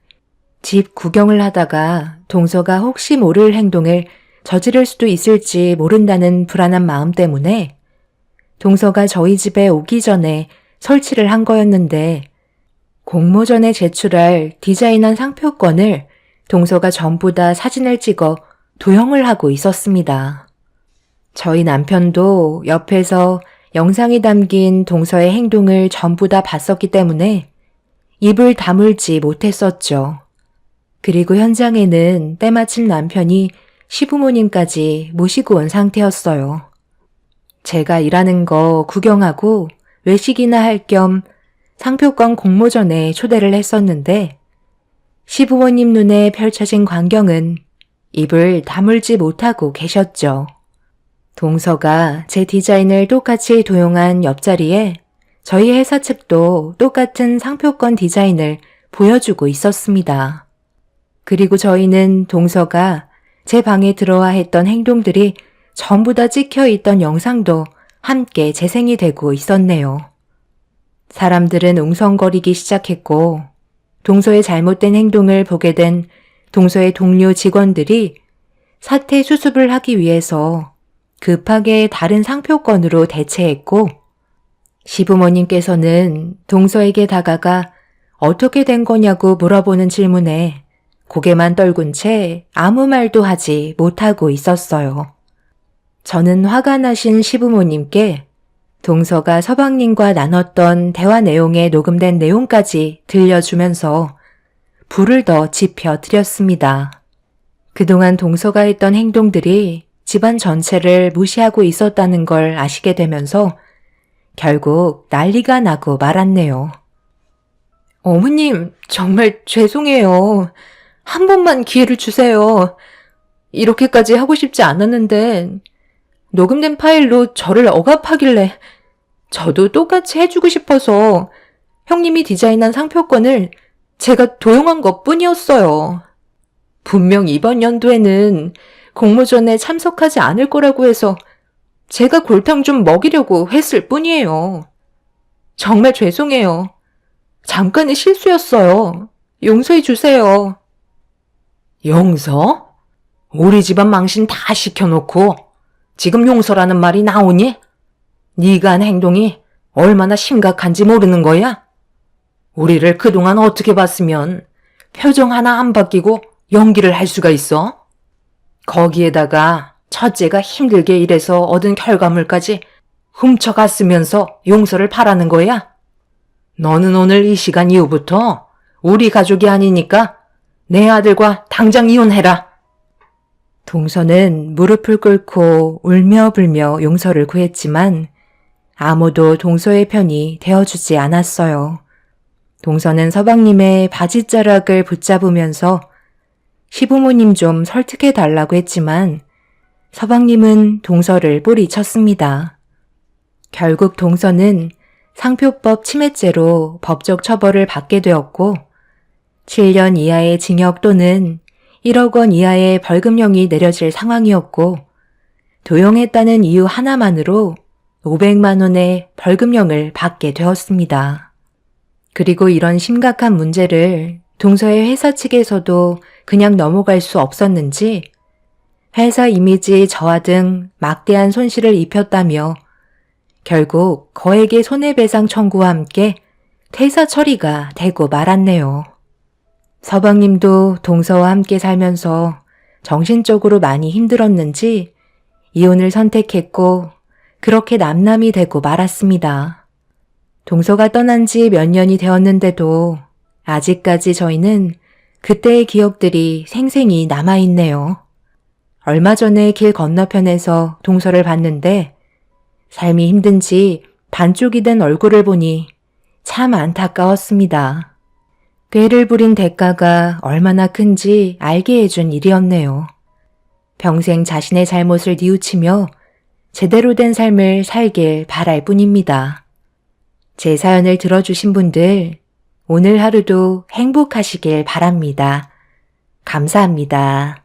집 구경을 하다가 동서가 혹시 모를 행동을 저지를 수도 있을지 모른다는 불안한 마음 때문에 동서가 저희 집에 오기 전에 설치를 한 거였는데 공모전에 제출할 디자인한 상표권을 동서가 전부 다 사진을 찍어 도형을 하고 있었습니다. 저희 남편도 옆에서 영상이 담긴 동서의 행동을 전부 다 봤었기 때문에 입을 다물지 못했었죠. 그리고 현장에는 때마침 남편이 시부모님까지 모시고 온 상태였어요. 제가 일하는 거 구경하고 외식이나 할 겸 상표권 공모전에 초대를 했었는데 시부모님 눈에 펼쳐진 광경은 입을 다물지 못하고 계셨죠. 동서가 제 디자인을 똑같이 도용한 옆자리에 저희 회사 측도 똑같은 상표권 디자인을 보여주고 있었습니다. 그리고 저희는 동서가 제 방에 들어와 했던 행동들이 전부 다 찍혀 있던 영상도 함께 재생이 되고 있었네요. 사람들은 웅성거리기 시작했고 동서의 잘못된 행동을 보게 된 동서의 동료 직원들이 사태 수습을 하기 위해서 급하게 다른 상표권으로 대체했고 시부모님께서는 동서에게 다가가 어떻게 된 거냐고 물어보는 질문에 고개만 떨군 채 아무 말도 하지 못하고 있었어요. 저는 화가 나신 시부모님께 동서가 서방님과 나눴던 대화 내용에 녹음된 내용까지 들려주면서 불을 더 지펴 드렸습니다. 그동안 동서가 했던 행동들이 집안 전체를 무시하고 있었다는 걸 아시게 되면서 결국 난리가 나고 말았네요. 어머님, 정말 죄송해요. 한 번만 기회를 주세요. 이렇게까지 하고 싶지 않았는데 녹음된 파일로 저를 억압하길래 저도 똑같이 해주고 싶어서 형님이 디자인한 상표권을 제가 도용한 것뿐이었어요. 분명 이번 연도에는 공모전에 참석하지 않을 거라고 해서 제가 골탕 좀 먹이려고 했을 뿐이에요. 정말 죄송해요. 잠깐의 실수였어요. 용서해 주세요. 용서? 우리 집안 망신 다 시켜놓고 지금 용서라는 말이 나오니? 네가 한 행동이 얼마나 심각한지 모르는 거야? 우리를 그동안 어떻게 봤으면 표정 하나 안 바뀌고 연기를 할 수가 있어? 거기에다가 첫째가 힘들게 일해서 얻은 결과물까지 훔쳐갔으면서 용서를 바라는 거야? 너는 오늘 이 시간 이후부터 우리 가족이 아니니까 내 아들과 당장 이혼해라. 동서는 무릎을 꿇고 울며 불며 용서를 구했지만 아무도 동서의 편이 되어주지 않았어요. 동서는 서방님의 바지자락을 붙잡으면서 시부모님 좀 설득해 달라고 했지만 서방님은 동서를 뿌리쳤습니다. 결국 동서는 상표법 침해죄로 법적 처벌을 받게 되었고 7년 이하의 징역 또는 1억 원 이하의 벌금형이 내려질 상황이었고 도용했다는 이유 하나만으로 500만 원의 벌금형을 받게 되었습니다. 그리고 이런 심각한 문제를 동서의 회사 측에서도 그냥 넘어갈 수 없었는지 회사 이미지 저하 등 막대한 손실을 입혔다며 결국 거액의 손해배상 청구와 함께 퇴사 처리가 되고 말았네요. 서방님도 동서와 함께 살면서 정신적으로 많이 힘들었는지 이혼을 선택했고 그렇게 남남이 되고 말았습니다. 동서가 떠난 지 몇 년이 되었는데도 아직까지 저희는 그때의 기억들이 생생히 남아있네요. 얼마 전에 길 건너편에서 동서를 봤는데 삶이 힘든지 반쪽이 된 얼굴을 보니 참 안타까웠습니다. 꾀를 부린 대가가 얼마나 큰지 알게 해준 일이었네요. 평생 자신의 잘못을 뉘우치며 제대로 된 삶을 살길 바랄 뿐입니다. 제 사연을 들어주신 분들, 오늘 하루도 행복하시길 바랍니다. 감사합니다.